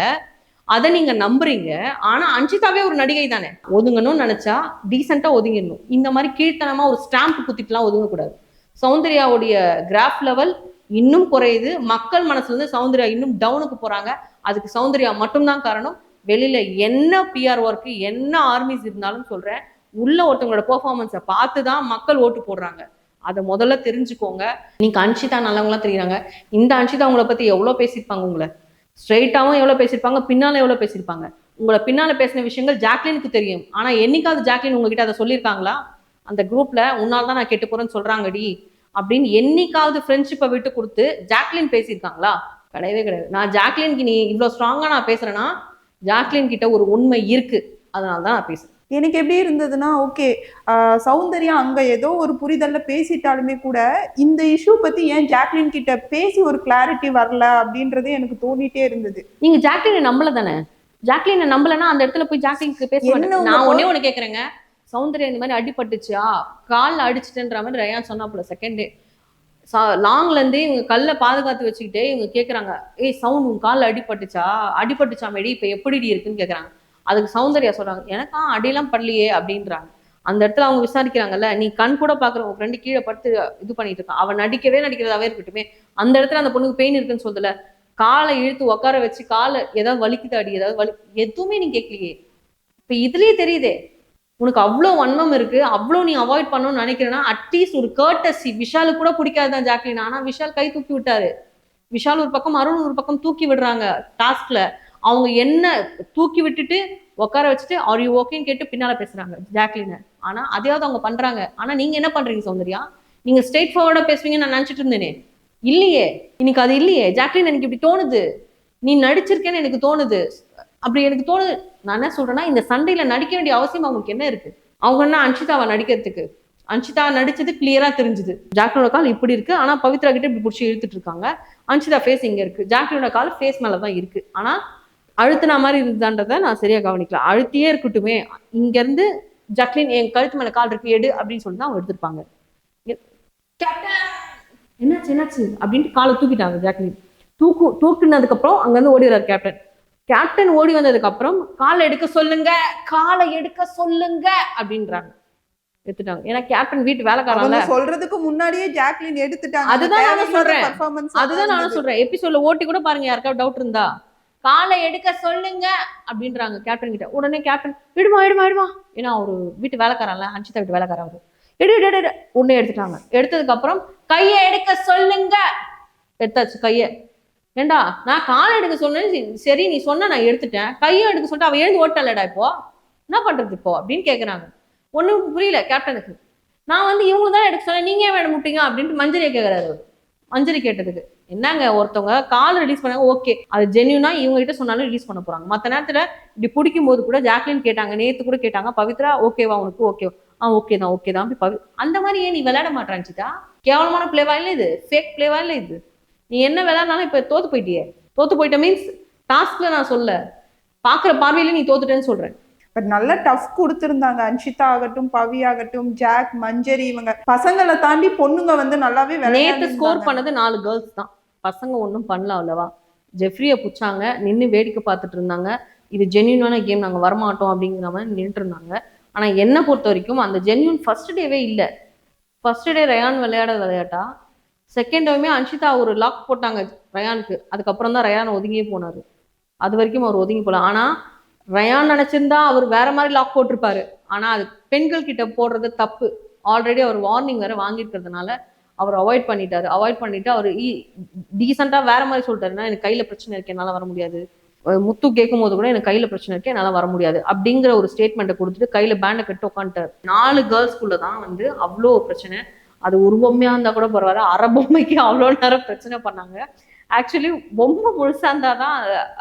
அதை நீங்க நம்புறீங்க. ஆனா அன்ஷிதாவே ஒரு நடிகை தானே. ஒதுங்கணும்னு நினைச்சா டீசெண்டா ஒதுங்கிடணும். இந்த மாதிரி கீழ்த்தனமா ஒரு ஸ்டாம்ப் குத்திட்டுலாம் ஒதுங்க கூடாது. சௌந்தர்யாவுடைய கிராஃப் லெவல் இன்னும் குறையுது. மக்கள் மனசுல இருந்து சௌந்தர்யா இன்னும் டவுனுக்கு போறாங்க. அதுக்கு சௌந்தர்யா மட்டும்தான் காரணம். வெளியில என்ன பிஆர் ஒர்க், என்ன ஆர்மிஸ் இருந்தாலும் சொல்றேன், உள்ள ஒருத்தவங்களோட பெர்ஃபார்மன்ஸை பார்த்து தான் மக்கள் ஓட்டு போடுறாங்க. அதை முதல்ல தெரிஞ்சுக்கோங்க. நீங்க அன்ஷிதா நல்லவங்களா தெரியுறாங்க. இந்த அன்ஷிதா உங்களை பத்தி எவ்வளவு பேசியிருப்பாங்க, உங்களை ஸ்ட்ரெயிட்டாவும் எவ்வளவு பேசியிருப்பாங்க, பின்னால எவ்வளவு பேசியிருப்பாங்க. உங்களை பின்னால பேசின விஷயங்கள் ஜாக்லினுக்கு தெரியும். ஆனா என்னைக்காவது ஜாக்லின் உங்ககிட்ட அதை சொல்லியிருக்காங்களா? அந்த குரூப்ல உன்னால தான் நான் கெட்டு போறேன்னு சொல்றாங்கடி அப்படின்னு என்னைக்காவது ஃப்ரெண்ட்ஷிப்பை விட்டு கொடுத்து ஜாக்லின் பேசியிருக்காங்களா? கிடையவே கிடையாது. நான் ஜாக்லின்க்கு நீ இவ்வளவு ஸ்ட்ராங்கா நான் பேசுறேன்னா ஜாக்லின் கிட்ட ஒரு உண்மை இருக்கு, அதனாலதான் நான் பேசுறேன். எனக்கு எப்படி இருந்ததுன்னா, ஓகே, சௌந்தர்யா அங்க ஏதோ ஒரு புரிதல்ல பேசிட்டாலுமே கூட இந்த இஷ்யூ பத்தி ஏன் ஜாக்லின் கிட்ட பேசி ஒரு கிளாரிட்டி வரல அப்படின்றது எனக்கு தோணிட்டே இருந்தது. நீங்க ஜாக்லினை நம்பல தானே? ஜாக்லினை நம்பலன்னா அந்த இடத்துல போய் ஜாக்லினுக்கு பேச மாட்டேன். நான் ஒண்ணு கேக்குறேங்க. சௌந்தர்யா இந்த மாதிரி அடிபட்டுச்சா, காலில் அடிச்சுட்டுன்ற மாதிரி ரயான் சொன்னாப்புல செகண்ட் டே லாங்ல இருந்து இவங்க கல்ல பாதுகாத்து வச்சுக்கிட்டே இவங்க கேக்குறாங்க, ஏய் சவுண்ட் உன் காலில் அடிபட்டுச்சா மேடி, இப்ப எப்படி இருக்குன்னு கேக்குறாங்க. அதுக்கு சௌந்தர்யா சொல்றாங்க, எனக்கா அடியெல்லாம் படலையே அப்படின்றாங்க. அந்த இடத்துல அவங்க விசாரிக்கிறாங்கல்ல, நீ கண் கூட பாக்குற உன் ஃப்ரெண்டு கீழே படுத்து இது பண்ணிட்டு இருக்கான், அவன் நடிக்கிறதாவே இருக்கட்டுமே, அந்த இடத்துல அந்த பொண்ணுக்கு பெயின் இருக்குன்னு சொல்லுல, காலை இழுத்து உட்கார வச்சு காலை ஏதாவது வலிக்குது அடி, ஏதாவது எதுவுமே நீ கேட்கலையே. இப்ப இதுலயே தெரியுதே உனக்கு அவ்வளோ வன்மம் இருக்கு, அவ்வளோ நீ அவாய்ட் பண்ணணும்னு நினைக்கிறேன்னா அட்லீஸ்ட் ஒரு கர்டசி. விஷாலுக்கு கூட பிடிக்காதுதான் ஜாக்லின், ஆனா விஷால் கை தூக்கி விட்டாரு. விஷால் ஒரு பக்கம், அருண் ஒரு பக்கம் தூக்கி விடுறாங்க டாஸ்க்ல. அவங்க என்ன தூக்கி விட்டுட்டு உட்கார வச்சுட்டு ஆர் யூ ஓகேன்னு கேட்டு பின்னால பேசுறாங்க ஜாக்லின். ஆனா அதையாவது அவங்க பண்றாங்க. ஆனா நீங்க என்ன பண்றீங்க சௌந்தர்யா? நீங்க ஸ்ட்ரெயிட் ஃபார்வர்டா பேசுவீங்கன்னு நான் நினைச்சிட்டு இருந்தேனே, இல்லையே. இன்னைக்கு அது இல்லையே. ஜாக்லின் எனக்கு இப்படி தோணுது, நீ நடிச்சிருக்கேன்னு எனக்கு தோணுது. அப்படி எனக்கு தோணுது. நான் என்ன சொல்றேன்னா, இந்த சண்டையில நடிக்க வேண்டிய அவசியம் அவங்களுக்கு என்ன இருக்கு? அவங்க என்ன அன்ஷிதாவை நடிக்கிறதுக்கு? அன்ஷிதா நடிச்சது கிளியரா தெரிஞ்சுது. ஜாக்லினோட கால் இப்படி இருக்கு, ஆனா பவித்ரா கிட்ட இப்படி பிடிச்சி இழுத்துட்டு இருக்காங்க. அன்ஷிதா ஃபேஸ் இங்க இருக்கு, ஜாக்லினோட கால் ஃபேஸ் மேலதான் இருக்கு. ஆனா அழுத்தின மாதிரி இருக்குதான்றத நான் சரியா கவனிக்கல. அழுத்தியே இருக்கட்டுமே, இங்க இருந்து ஜாக்லின் என் கழுத்து மேல கால் இருக்கு எடு அப்படின்னு சொல்லிட்டு அவங்க எடுத்திருப்பாங்க. என்னாச்சு அப்படின்ட்டு காலை தூக்கிட்டாங்க ஜாக்லின். தூக்குனதுக்கு அப்புறம் அங்க இருந்து ஓடிடுறாரு கேப்டன். கேப்டன் ஓடி வந்ததுக்கு அப்புறம் காலை எடுக்க சொல்லுங்க அப்படின்றாங்க. எடுத்துட்டாங்க. ஏன்னா கேப்டன் வீட்டு வேலைக்காரங்க சொல்றதுக்கு முன்னாடியே ஜாக்லின் எடுத்துட்டாங்க. அதுதான் நானும் சொல்றேன். எபிசோட்ல ஓட்டி கூட பாருங்க, யாருக்காவது டவுட் இருந்தா காலை எடுக்க சொல்லுங்க அப்படின்றாங்க கேப்டன் கிட்ட. உடனே கேப்டன் எடுமா. ஏன்னா அவரு வீட்டு வேலைக்காரன்ல, அன்ஷிதா வீட்டு வேலைக்காரன் அவரு. எடு உடனே எடுத்துட்டாங்க. எடுத்ததுக்கு அப்புறம் கையை எடுக்க சொல்லுங்க, எடுத்தாச்சு கையை. ஏண்டா நான் காலை எடுக்க சொன்னேன், சரி நீ சொன்ன நான் எடுத்துட்டேன், கையை எடுக்க சொல்லிட்டு அவ எழுந்து ஓட்டலடா, இப்போ என்ன பண்றது இப்போ அப்படின்னு கேக்குறாங்க. ஒண்ணும் புரியல கேப்டனுக்கு. நான் வந்து இவங்க தான் எடுக்க சொன்னேன், நீங்க ஏன் வேணும் முட்டீங்க அப்படின்ட்டு மஞ்சரியை கேட்கறாரு அவரு. மஞ்சரி கேட்டதுக்கு என்னங்க ஒருத்தவங்க கால் ரிலீஸ் பண்ணாங்க, ஓகே அது ஜென்யூனா இவங்க கிட்ட சொன்னாலும் ரிலீஸ் பண்ண போறாங்க. மத்த நேரத்துல இப்படி பிடிக்கும் போது கூட ஜாக்லின் கேட்டாங்க, நேத்து கூட கேட்டாங்க, பவித்ரா ஓகேவா உனக்கு, ஓகே ஓகே தான் ஓகே தான் அப்படி அந்த மாதிரி ஏன் நீ விளையாட மாட்டான்ச்சிட்டா? கேவலமான பிளேவா இல்ல இது, ஃபேக் பிளேவா இல்ல இது? நீ என்ன விளையாடுனாலும் இப்ப தோத்து போயிட்டியே. தோத்து போயிட்ட மீன்ஸ் டாஸ்க்ல நான் சொல்ல, பாக்குற பார்வையில நீ தோத்துட்டேன்னு சொல்றேன். பட் நல்ல டஃப் கொடுத்திருந்தாங்க. அன்ஷிதா ஆகட்டும், பவி ஆகட்டும், ஜாக், மஞ்சரி, இவங்க பசங்களை தாண்டி பொண்ணுங்க வந்து நல்லாவே நேத்து ஸ்கோர் பண்ணது 4 கேர்ள்ஸ் தான். பசங்க ஒன்றும் பண்ணல அவ்வளவா. ஜெஃப்ரியை புடிச்சாங்க, நின்று வேடிக்கை பார்த்துட்டு இருந்தாங்க. இது ஜென்யூனான கேம், நாங்கள் வரமாட்டோம் அப்படிங்கிற மாதிரி நின்றுட்டு இருந்தாங்க. ஆனா என்னை பொறுத்த வரைக்கும் அந்த ஜென்யூன் ஃபர்ஸ்ட் டேவே இல்லை. ஃபர்ஸ்ட் டே ரயான் விளையாட விளையாட்டா, செகண்ட் டேவுமே அன்ஷிதா ஒரு லாக் போட்டாங்க ரயானுக்கு. அதுக்கப்புறம் தான் ரயான் ஒதுங்கியே போனாரு. அது வரைக்கும் அவர் ஒதுங்கி போல. ஆனா ரயான் நினைச்சிருந்தா அவர் வேற மாதிரி லாக் போட்டிருப்பாரு. ஆனா அது பெண்கள் கிட்ட போடுறது தப்பு. ஆல்ரெடி அவர் வார்னிங் வேற வாங்கியிருக்கிறதுனால அவர் அவாய்ட் பண்ணிட்டாரு. அவாய்ட் பண்ணிட்டு அவர் டீசெண்டா வேற மாதிரி சொல்லிட்டாருன்னா, எனக்கு கையில பிரச்சனை இருக்கு, என்னால வர முடியாது. முத்து கேட்கும் போது கூட எனக்கு கையில பிரச்சனை இருக்கு, என்னால வர முடியாது அப்படிங்கிற ஒரு ஸ்டேட்மெண்ட்டை கொடுத்துட்டு கையில பேண்டை கட்டு உட்காந்துட்டாரு. 4 கேர்ள்ஸ்குள்ள தான் வந்து அவ்வளோ பிரச்சனை. அது ஒரு பொம்மையா இருந்தா கூட பரவாயில்ல, அரை பொம்மைக்கு அவ்வளோ நேரம் பிரச்சனை பண்ணாங்க. ஆக்சுவலி பொம்மை முழுசா இருந்தாதான்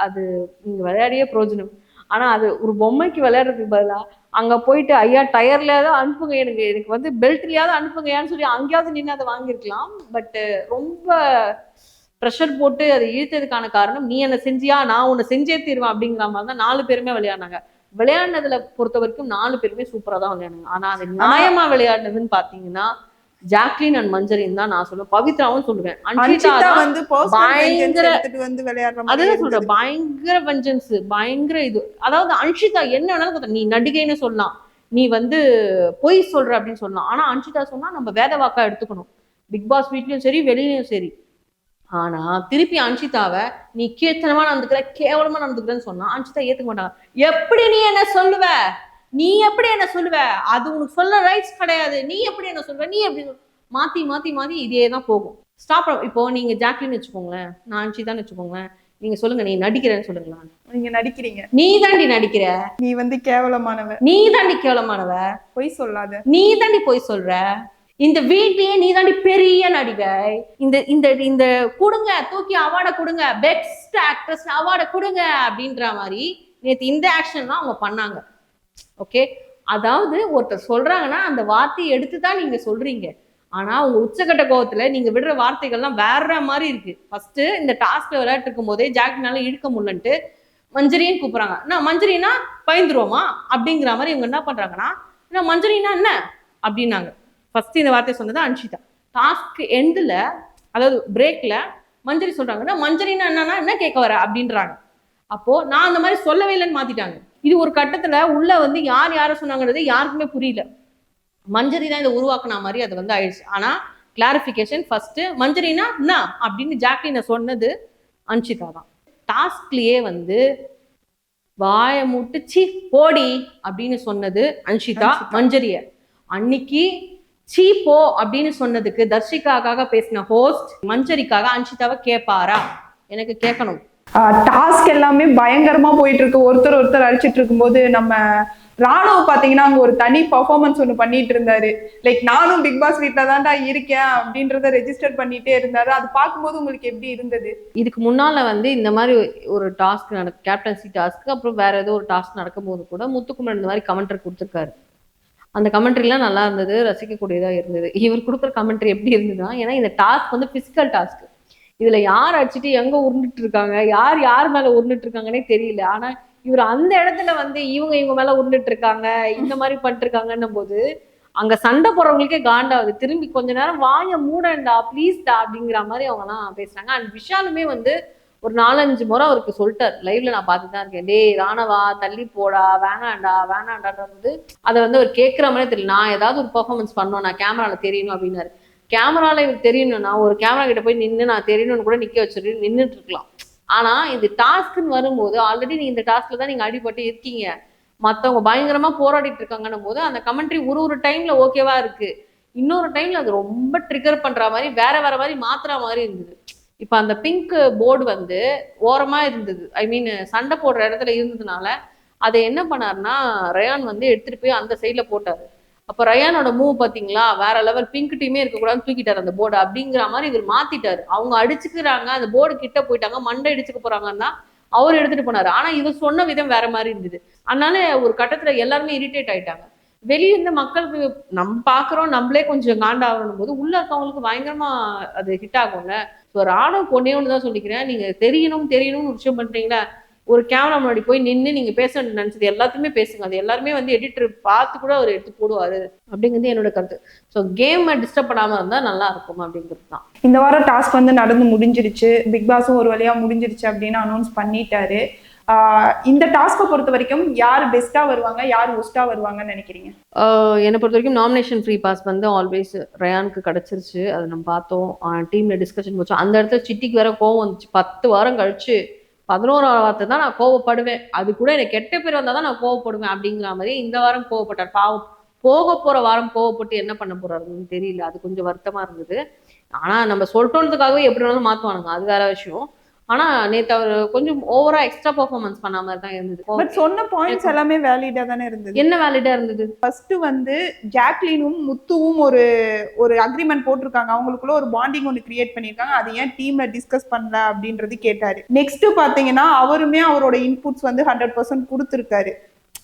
அது நீங்க விளையாடியே பிரயோஜனம். ஆனா அது ஒரு பொம்மைக்கு விளையாடுறதுக்கு பதிலா அங்க போயிட்டு ஐயா டயர்லயாவது அனுப்புங்க, எனக்கு எனக்கு வந்து பெல்ட்லயாவது அனுப்புங்கயான்னு சொல்லி அங்கேயாவது நின்று அதை வாங்கியிருக்கலாம். பட் ரொம்ப ப்ரெஷர் போட்டு அதை இழுத்ததுக்கான காரணம், நீ என்ன செஞ்சியா நான் உன்னை செஞ்சே தீருவேன் அப்படிங்கிற மாதிரி தான் 4 பேருமே விளையாடினாங்க. விளையாடுனதுல பொறுத்த வரைக்கும் 4 பேருமே சூப்பரா தான் விளையாடுனாங்க. ஆனா அது நியாயமா விளையாடுனதுன்னு பாத்தீங்கன்னா ஜாக்லின் அண்ட் மஞ்சரின் தான் நான் சொல்லுவேன். பவித்ராவும் சொல்லுவேன். அன்ஷிதா வந்து பயங்கர வந்து விளையாடுற மாதிரி அதுதான் சொல்றேன், பயங்கர வெஞ்சன்ஸ், பயங்கர இது. அதாவது அன்ஷிதா என்ன வேணாலும் நீ நடிகைன்னு சொல்லலாம், நீ வந்து பொய் சொல்ற அப்படின்னு சொல்லலாம். ஆனா அன்ஷிதா சொன்னா நம்ம வேத வாக்கா எடுத்துக்கணும். பிக் பாஸ் வீட்லயும் சரி வெளியிலயும் சரி. ஆனா திருப்பி அன்ஷிதாவை நீ கீர்த்தனமா நடந்துக்கிற, கேவலமா நடந்துக்கிறேன்னு சொன்னா அன்ஷிதா ஏத்துக்க மாட்டாங்க. எப்படி நீ என்ன சொல்லுவ, நீ எப்படி என்ன சொல்லுவ, அது உனக்கு சொல்ல ரைட்ஸ் கிடையாது, நீ எப்படி என்ன சொல்லுவ, நீ எப்படி மாத்தி மாத்தி மாத்தி இதே தான் போகும். ஸ்டாப். இப்போ நீங்க ஜாக்லின்னு வச்சுக்கோங்களேன், நான் அன்ஷிதான்னு வச்சுக்கோங்களேன், நீங்க சொல்லுங்க நீ நடிக்கிறேன்னு சொல்லுங்களா? நீங்க நடிக்கிறீங்க, நீ தாண்டி நடிக்கிற, நீ வந்து கேவலமானவ, நீ தாண்டி கேவலமானவ, பொய் சொல்லாத, நீ தாண்டி பொய் சொல்ற, இந்த வீட்லயே நீ தாண்டி பெரிய நடிகை, இந்த இந்த இந்த கொடுங்க தூக்கி அவார்டை கொடுங்க, பெஸ்ட் ஆக்ட்ரஸ் அவார்டை கொடுங்க அப்படின்ற மாதிரி நேற்று இந்த ஆக்ஷன் தான் அவங்க பண்ணாங்க. ஓகே, அதாவது ஒருத்தர் சொல்றாங்கன்னா அந்த வார்த்தையை எடுத்து தான் நீங்க சொல்றீங்க. ஆனா உங்க உச்சக்கட்ட கோவத்துல நீங்க விடுற வார்த்தைகள்லாம் வேற மாதிரி இருக்கு. ஃபர்ஸ்ட் இந்த டாஸ்க்ல விளையாட்டு இருக்கும் போதே ஜாக்லினால இழுக்க முடியலன்ட்டு மஞ்சரியும் கூப்பிடுறாங்க. நான் மஞ்சரினா பயந்துருவோமா அப்படிங்கிற மாதிரி இவங்க என்ன பண்றாங்கன்னா, மஞ்சரினா என்ன அப்படின்னாங்க. ஃபர்ஸ்ட் இந்த வார்த்தை சொன்னது அன்ஷிதா. டாஸ்க் எண்ட்ல, அதாவது பிரேக்ல மஞ்சரி சொல்றாங்கன்னா, மஞ்சரினா என்னன்னா என்ன கேட்க வர அப்படின்றாங்க. அப்போ நான் அந்த மாதிரி சொல்லவே இல்லைன்னு மாத்திட்டாங்க. இது ஒரு கட்டத்துல உள்ள வந்து யார் யார சொன்னாங்கிறது யாருக்குமே புரியல. மஞ்சரி தான் இதை உருவாக்குன மாதிரி அது வந்து ஆயிடுச்சு. ஆனா கிளாரிபிகேஷன் ஃபர்ஸ்ட், மஞ்சரினா என்ன அப்படின்னு ஜாக்லினை சொன்னது அன்ஷிதா தான். டாஸ்க்லயே வந்து வாய முட்டுச்சு போடி அப்படின்னு சொன்னது அன்ஷிதா மஞ்சரிய. அன்னைக்கு சீ போ அப்படின்னு சொன்னதுக்கு தர்ஷிகாக்காக பேசின ஹோஸ்ட் மஞ்சரிக்காக அன்ஷிதாவை கேட்பாரா? எனக்கு கேட்கணும். டாஸ்க் எல்லாமே பயங்கரமா போயிட்டு இருக்கு, ஒருத்தர் ஒருத்தர் அடிச்சிட்டு இருக்கும்போது நம்ம ராணுவ பாத்தீங்கன்னா அங்க ஒரு தனி பர்ஃபார்மன்ஸ் ஒண்ணு பண்ணிட்டு இருந்தாரு. லைக் நானும் பிக் பாஸ் வீட்ல தான்டா இருக்கேன் அப்படின்றத ரெஜிஸ்டர் பண்ணிட்டே இருந்தாரு. அது பார்க்கும்போது உங்களுக்கு எப்படி இருந்தது? இதுக்கு முன்னால வந்து இந்த மாதிரி ஒரு டாஸ்க் கேப்டன்சி டாஸ்க்கு, அப்புறம் வேற ஏதோ ஒரு டாஸ்க் நடக்கும் போது கூட முத்துக்குமரன் இந்த மாதிரி கமெண்ட்ரி கொடுத்துருக்காரு. அந்த கமெண்ட்ரிலாம் நல்லா இருந்தது, ரசிக்கக்கூடியதா இருந்தது. இவர் கொடுக்குற கமெண்ட்ரி எப்படி இருந்ததுன்னா, ஏன்னா இந்த டாஸ்க் வந்து பிசிக்கல் டாஸ்க். இதுல யார் அடிச்சுட்டு எங்க உருண்டுட்டு இருக்காங்க, யார் யார் மேல உருண்டுட்டு இருக்காங்கன்னே தெரியல. ஆனா இவர் அந்த இடத்துல வந்து இவங்க மேல உருண்டுட்டு இருக்காங்க, இந்த மாதிரி பண்ணிட்டு இருக்காங்கன்னும் போது அங்க சண்டை போடுறவங்களுக்கே காண்டாவது. திரும்பி கொஞ்ச நேரம் வாய மூடண்டா ப்ளீஸ்டா அப்படிங்கிற மாதிரி அவங்க எல்லாம் பேசுறாங்க. அண்ட் விஷாலுமே வந்து ஒரு 4-5 முறை அவருக்கு சொல்லிட்டார். லைவ்ல நான் பார்த்துதான் இருக்கேன், டேய் ராணவா தள்ளி போடா, வேணாண்டான்ற போது அதை வந்து அவர் கேட்கிற மாதிரி தெரியல. நான் ஏதாவது ஒரு பெர்ஃபார்மன்ஸ் பண்ணணும், நான் கேமரால தெரியணும் அப்படின்னாரு. கேமரால இவர் தெரியணும்னா ஒரு கேமரா கிட்ட போய் நின்று நான் தெரியணும்னு கூட நிக்க வச்சுட்டு நின்றுட்டு இருக்கலாம். ஆனா இது டாஸ்க்னு வரும்போது ஆல்ரெடி நீ இந்த டாஸ்க்ல தான் நீங்க அடிபட்டு இருக்கீங்க, மத்தவங்க பயங்கரமா போராடிட்டு இருக்காங்கன்னும் போது அந்த கமெண்ட்ரி ஒரு டைம்ல ஓகேவா இருக்கு, இன்னொரு டைம்ல அது ரொம்ப ட்ரிகர் பண்ற மாதிரி வேற மாதிரி மாத்துற மாதிரி இருந்தது. இப்ப அந்த பிங்க் போர்டு வந்து ஓரமா இருந்தது, ஐ மீன் சண்டை போடுற இடத்துல இருந்ததுனால அதை என்ன பண்ணாருன்னா ரயான் வந்து எடுத்துட்டு போய் அந்த சைட்ல போட்டாரு. அப்ப ரயானோட மூவ் பாத்தீங்களா, வேற லெவல். பிங்க் டீமே இருக்கக்கூடாதுன்னு தூக்கிட்டாரு அந்த போர்டு அப்படிங்கிற மாதிரி இவர் மாத்திட்டாரு. அவங்க அடிச்சுக்கிறாங்க, அந்த போர்டு கிட்ட போயிட்டாங்க, மண்டை அடிச்சுக்க போறாங்கன்னா அவர் எடுத்துட்டு போனாரு. ஆனா இவர் சொன்ன விதம் வேற மாதிரி இருந்தது. அதனால ஒரு கட்டத்துல எல்லாருமே இரிட்டேட் ஆயிட்டாங்க. வெளிய இருந்து மக்களுக்கு நம்ம பாக்குறோம், நம்மளே கொஞ்சம் காண்டாகணும் போது உள்ள இருக்கவங்களுக்கு பயங்கரமா அது ஹிட் ஆகும்ல. ராணுவ ஒன்னே ஒண்ணுதான் சொல்லிக்கிறேன், நீங்க தெரியணும்னு ஒரு விஷயம் பண்றீங்களா, ஒரு கேமரா முன்னாடி போய் நின்று நீங்க பேச நினைச்சது எல்லாத்தையுமே பேசுங்க. அது எல்லாருமே வந்து எடிட்டர் பார்த்து கூட அவர் எடுத்து போடுவாரு அப்படிங்கிறது என்னோட கருத்து. ஸோ கேமை டிஸ்டர்ப் பண்ணாம இருந்தா நல்லா இருக்கும் அப்படிங்கிறது தான். இந்த வாரம் டாஸ்க் வந்து நடந்து முடிஞ்சிருச்சு, பிக் பாஸும் ஒரு வழியா முடிஞ்சிருச்சு அப்படின்னு அனௌன்ஸ் பண்ணிட்டாரு. இந்த டாஸ்கை பொறுத்த வரைக்கும் யார் பெஸ்டா வருவாங்க, யார் ஒஸ்டா வருவாங்கன்னு நினைக்கிறீங்க? என்னை பொறுத்த வரைக்கும் நாமினேஷன் ஃப்ரீ பாஸ் வந்து ஆல்வேஸ் ரயானுக்கு கிடைச்சிருச்சு. அதை நம்ம பார்த்தோம், டீம்ல டிஸ்கஷன் போச்சோம். அந்த இடத்துல சிட்டிக்கு வேற கோவம் வந்துச்சு. 10 வாரம் கழிச்சு 11ஆவது வார்த்தை தான் நான் கோவப்படுவேன், அது கூட எனக்கு கெட்ட பேர் வந்தால் தான் நான் கோவப்படுவேன் அப்படிங்கிற மாதிரி இந்த வாரம் கோவப்பட்டார். பாவம், போக போற வாரம் கோவப்பட்டு என்ன பண்ண போறாருன்னு தெரியல. அது கொஞ்சம் வருத்தமா இருந்தது. ஆனா நம்ம சொல்லிட்டோன்றதுக்காகவே எப்படி வேணாலும் மாத்துவானுங்க, அது வேற விஷயம். ஆனா நேத்து அவர் கொஞ்சம் ஓவரா எக்ஸ்ட்ரா பெர்ஃபார்மன்ஸ் பண்ண மாதிரி தான் இருந்தது. பட் சொன்ன பாயிண்ட்ஸ் எல்லாமே வேலிடா தானே இருந்தது. என்ன வேலிடா இருந்தது? ஃபர்ஸ்ட் வந்து ஜாக்லினும் முத்துவும் ஒரு அக்ரிமெண்ட் போட்டிருக்காங்க, அவங்களுக்குள்ள ஒரு பாண்டிங் ஒன்று கிரியேட் பண்ணியிருக்காங்க, அது ஏன் டீம்ல டிஸ்கஸ் பண்ணல அப்படின்றது கேட்டாரு. நெக்ஸ்ட் பாத்தீங்கன்னா அவருமே அவரோட இன்புட்ஸ் வந்து 100% கொடுத்துருக்காரு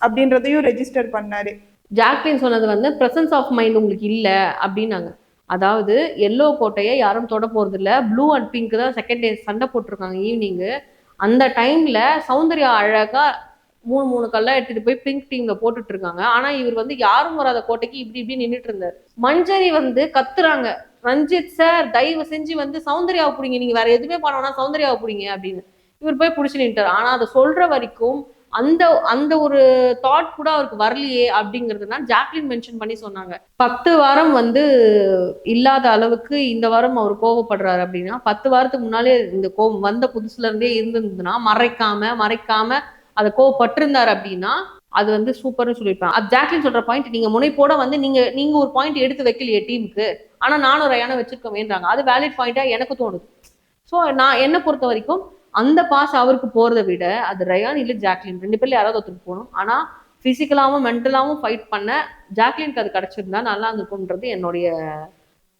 அப்படின்றதையும் ரெஜிஸ்டர் பண்ணாரு. ஜாக்லின் சொன்னது வந்து பிரசன்ஸ் ஆஃப் மைண்ட் உங்களுக்கு இல்ல அப்படின்னாங்க. அதாவது எல்லோ கோட்டையை யாரும் தொட போறது இல்ல, ப்ளூ அண்ட் பிங்க் தான் செகண்ட் டே சண்டை போட்டிருக்காங்க ஈவினிங்கு. அந்த டைம்ல சௌந்தர்யா அழகா 3 கல்லா எடுத்துட்டு போய் பிங்க் டீம்ல போட்டுட்டு இருக்காங்க. ஆனா இவர் வந்து யாரும் வராத கோட்டைக்கு இப்படி நின்றுட்டு இருந்தாரு. மஞ்சரி வந்து கத்துறாங்க, ரஞ்சித் சார் தயவு செஞ்சு வந்து சௌந்தர்யாவை பிடிங்க, நீங்க வேற எதுவுமே பண்ணோம்னா சௌந்தர்யாவை பிடிங்க அப்படின்னு. இவர் போய் பிடிச்சு நின்ட்டாரு. ஆனா அதை சொல்ற வரைக்கும் அந்த அந்த ஒரு தாட் கூட அவருக்கு வரலையே அப்படிங்கிறதுனா ஜாக்லின் மென்ஷன் பண்ணி சொன்னாங்க. 10 வாரம் வந்து இல்லாத அளவுக்கு இந்த வாரம் அவர் கோவப்படுறாரு அப்படின்னா, 10 வாரத்துக்கு முன்னாலே இந்த கோவம் வந்த புதுசுல இருந்தே இருந்திருந்ததுன்னா மறைக்காம அதை கோவப்பட்டிருந்தாரு அப்படின்னா அது வந்து சூப்பர்னு சொல்லியிருப்பேன். அது ஜாக்லின் சொல்ற பாயிண்ட், நீங்க முனைப்போட வந்து நீங்க ஒரு பாயிண்ட் எடுத்து வைக்கலையே டீமுக்கு, ஆனா நானும் ரயானை வச்சிருக்கவேன்றாங்க. அது வேலிட் பாயிண்டா எனக்கு தோணுது. ஸோ நான் என்ன பொறுத்த வரைக்கும் அந்த பாஸ் அவருக்கு போறதை விட அது ரயான் இல்லை ஜாக்லின் 2 பேர்ல யாராவது ஒருத்தருக்கு போகணும். ஆனா பிசிக்கலாவும் மென்டலாவும் ஃபைட் பண்ண ஜாக்லினுக்கு அது கிடைச்சிருந்தா நல்லா இருந்திருக்கும்ன்றது என்னுடைய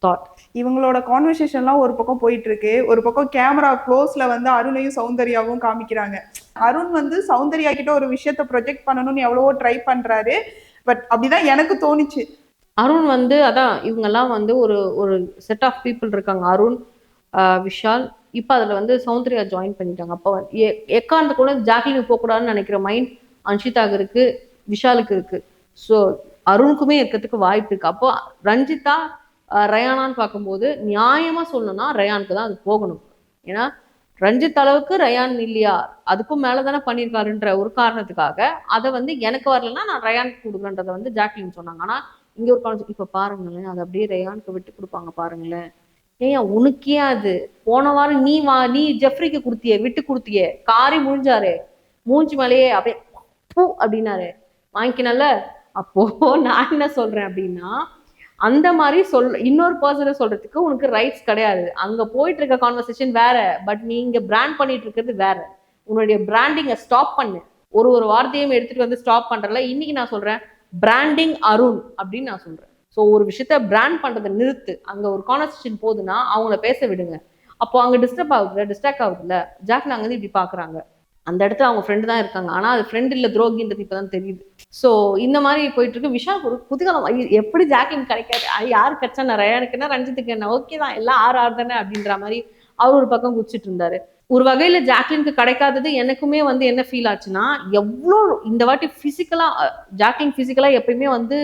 தாட். இவங்களோட கான்வர்சேஷன்லாம் ஒரு பக்கம் போயிட்டு இருக்கு, ஒரு பக்கம் கேமரா க்ளோஸ்ல வந்து அருணையும் சௌந்தர்யாவும் காமிக்கிறாங்க. அருண் வந்து சௌந்தர்யா கிட்ட ஒரு விஷயத்த ப்ரொஜெக்ட் பண்ணணும்னு எவ்வளவோ ட்ரை பண்றாரு. பட் அப்படிதான் எனக்கு தோணுச்சு. அருண் வந்து அதான் இவங்கெல்லாம் வந்து ஒரு செட் ஆஃப் பீப்புள் இருக்காங்க. அருண், விஷால், இப்போ அதில் வந்து சௌந்தர்யா ஜாயின் பண்ணிட்டாங்க. அப்போ எக்காரணத்து கூட ஜாக்லினுக்கு போகக்கூடாதுன்னு நினைக்கிற மைண்ட் அன்ஷிதாக்கு இருக்கு, விஷாலுக்கு இருக்கு. ஸோ அருணுக்குமே இருக்கிறதுக்கு வாய்ப்பு இருக்கு. அப்போ ரஞ்சிதா ரயானான்னு பார்க்கும்போது நியாயமா சொல்லணும்னா ரயானுக்கு தான் அது போகணும். ஏன்னா ரஞ்சித் அளவுக்கு ரயான் இல்லையா, அதுக்கும் மேலே தானே பண்ணியிருக்காருன்ற ஒரு காரணத்துக்காக அதை வந்து எனக்கு வரலன்னா நான் ரயானுக்கு கொடுக்குறேன்றதை வந்து ஜாக்லின் சொன்னாங்க. ஆனால் இங்கே ஒரு காலேஜ் இப்போ பாருங்களேன், அதை அப்படியே ரயானுக்கு விட்டு கொடுப்பாங்க பாருங்களேன். ஏன் உனக்கே அது போன வாரம் நீ ஜெஃப்ரிக்கு கொடுத்தியே, விட்டு கொடுத்தியே, காரி முடிஞ்சாரு, மூஞ்சி மேலேயே அப்படியே பூ அப்படின்னாரு, வாங்கிக்கனால. அப்போ நான் என்ன சொல்றேன் அப்படின்னா, அந்த மாதிரி இன்னொரு பர்சனை சொல்றதுக்கு உனக்கு ரைட்ஸ் கிடையாது. அங்க போயிட்டு இருக்க கான்வர்சேஷன் வேற, பட் நீங்க பிராண்ட் பண்ணிட்டு இருக்கிறது வேற. உன்னுடைய பிராண்டிங்கை ஸ்டாப் பண்ணு. ஒரு வார்த்தையும் எடுத்துட்டு வந்து ஸ்டாப் பண்றல. இன்னைக்கு நான் சொல்றேன் பிராண்டிங் அருண் அப்படின்னு நான் சொல்றேன். ஸோ ஒரு விஷயத்த பிராண்ட் பண்றதை நிறுத்து. அங்க ஒரு கான்வர்சேஷன் போகுதுன்னா அவங்கள பேச விடுங்க. அப்போ அங்க டிஸ்ட்ராக்ட் ஆகுதுல்ல. ஜாக்லின் அங்க இருந்து இப்படி பாக்குறாங்க, அந்த இடத்துல அவங்க ஃப்ரெண்டு தான் இருக்காங்க, ஆனா அது ஃப்ரெண்ட் இல்ல துரோகின்றது இப்பதான் தெரியுது. ஸோ இந்த மாதிரி போயிட்டு இருக்கு. விஷால் ஒரு குதூகலம், எப்படி ஜாக்லின் கிடைக்காது, யாரு கிடைச்சா நான் ரயானுக்கு என்ன ரஞ்சித்துக்கு என்ன ஓகே தான், எல்லாம் 6 தானே அப்படின்ற மாதிரி அவர் ஒரு பக்கம் குடிச்சிட்டு இருந்தாரு. ஒரு வகையில ஜாக்லினுக்கு கிடைக்காதது எனக்குமே வந்து என்ன ஃபீல் ஆச்சுன்னா, எவ்வளோ இந்த வாட்டி பிசிக்கலா ஜாக்லின் பிசிக்கலா எப்பயுமே வந்து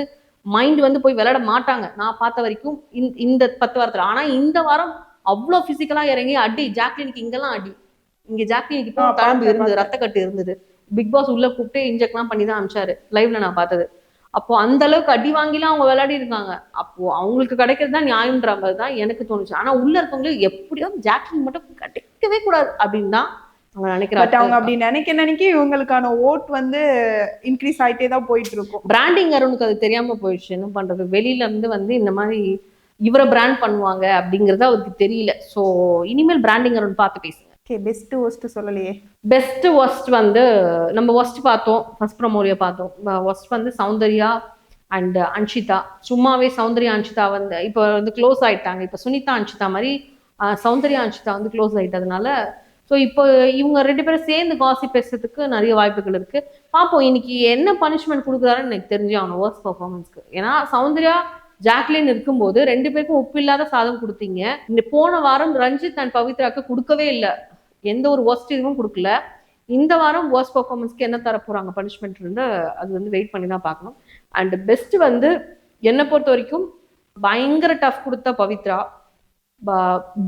மைண்ட் வந்து போய் விளையாட மாட்டாங்க நான் பார்த்த வரைக்கும் இந்த 10 வாரத்துல. ஆனா இந்த வாரம் அவ்வளோ பிசிக்கலா இறங்கி அடி. ஜாக்லினுக்கு இங்கெல்லாம் அடி, இங்க ஜாக்லினுக்கு இப்போ தழும்பு இருந்தது, ரத்தக்கட்டு இருந்தது. பிக் பாஸ் உள்ள கூப்பிட்டு இன்ஜெக்ட்லாம் பண்ணி தான் அனுப்பிச்சாரு, லைவ்ல நான் பார்த்தது. அப்போ அந்த அளவுக்கு அடி வாங்கிலாம் அவங்க விளையாடி இருக்காங்க. அப்போ அவங்களுக்கு கிடைக்கிறது தான் நியாயம்ன்ற மாதிரி தான் எனக்கு தோணுச்சு. ஆனா உள்ள இருக்கவங்களுக்கு எப்படியோ ஜாக்லின் மட்டும் கிடைக்கவே கூடாது அப்படின்னு தான் அவங்க நினைக்கிறாங்க. பட் அவங்க அப்படி நினைக்க இவங்களுக்கான ஓட் வந்து இன்க்ரீஸ் ஆயிட்டே தான் போயிட்டு இருக்கும். பிராண்டிங் அருணுக்கு அது தெரியாம போயிடுச்சு. என்ன பண்றது, வெளியில இருந்து வந்து இந்த மாதிரி இவரை பிராண்ட் பண்ணுவாங்க அப்படிங்கறது அவருக்கு தெரியல. ஸோ இனிமேல் பிராண்டிங் அருண் பார்த்து பேசுங்க. பெஸ்ட் ஒஸ்ட் சொல்லலையே. பெஸ்ட் ஒஸ்ட் வந்து நம்ம ஒஸ்ட் பார்த்தோம், ஃபர்ஸ்ட் ப்ரோமோலியா பார்த்தோம். ஒஸ்ட் வந்து சௌந்தர்யா அண்ட் அன்ஷிதா, சும்மாவே சௌந்தர்யா அன்ஷிதா வந்து இப்போ வந்து க்ளோஸ் ஆயிட்டாங்க. இப்போ சுனிதா அன்ஷிதா மாதிரி சௌந்தர்யா அன்ஷிதா வந்து க்ளோஸ் ஆயிட்டதுனால ஸோ இப்போ இவங்க 2 பேரும் சேர்ந்து காசிப் பேசுறதுக்கு நிறைய வாய்ப்புகள் இருக்கு. பார்ப்போம் இன்னைக்கு என்ன பனிஷ்மெண்ட் கொடுக்குறாருன்னு எனக்கு தெரிஞ்சு அவன வர்ஸ்ட் பர்ஃபார்மன்ஸ்க்கு. ஏன்னா சௌந்தர்யா ஜாக்லின் இருக்கும்போது 2 பேருக்கும் உப்பில்லாத சாதம் கொடுத்தீங்க. இந்த போன வாரம் ரஞ்சித் அண்ட் பவித்ராக்கு கொடுக்கவே இல்லை, எந்த ஒரு ஒர்ஸ்ட் இதுவும் கொடுக்கல. இந்த வாரம் வர்ஸ்ட் பர்ஃபார்மன்ஸ்க்கு என்ன தர போறாங்க பனிஷ்மெண்ட், அது வந்து வெயிட் பண்ணி தான் பார்க்கணும். அண்ட் பெஸ்ட் வந்து என்னை பொறுத்த வரைக்கும் பயங்கர டஃப் கொடுத்த பவித்ரா,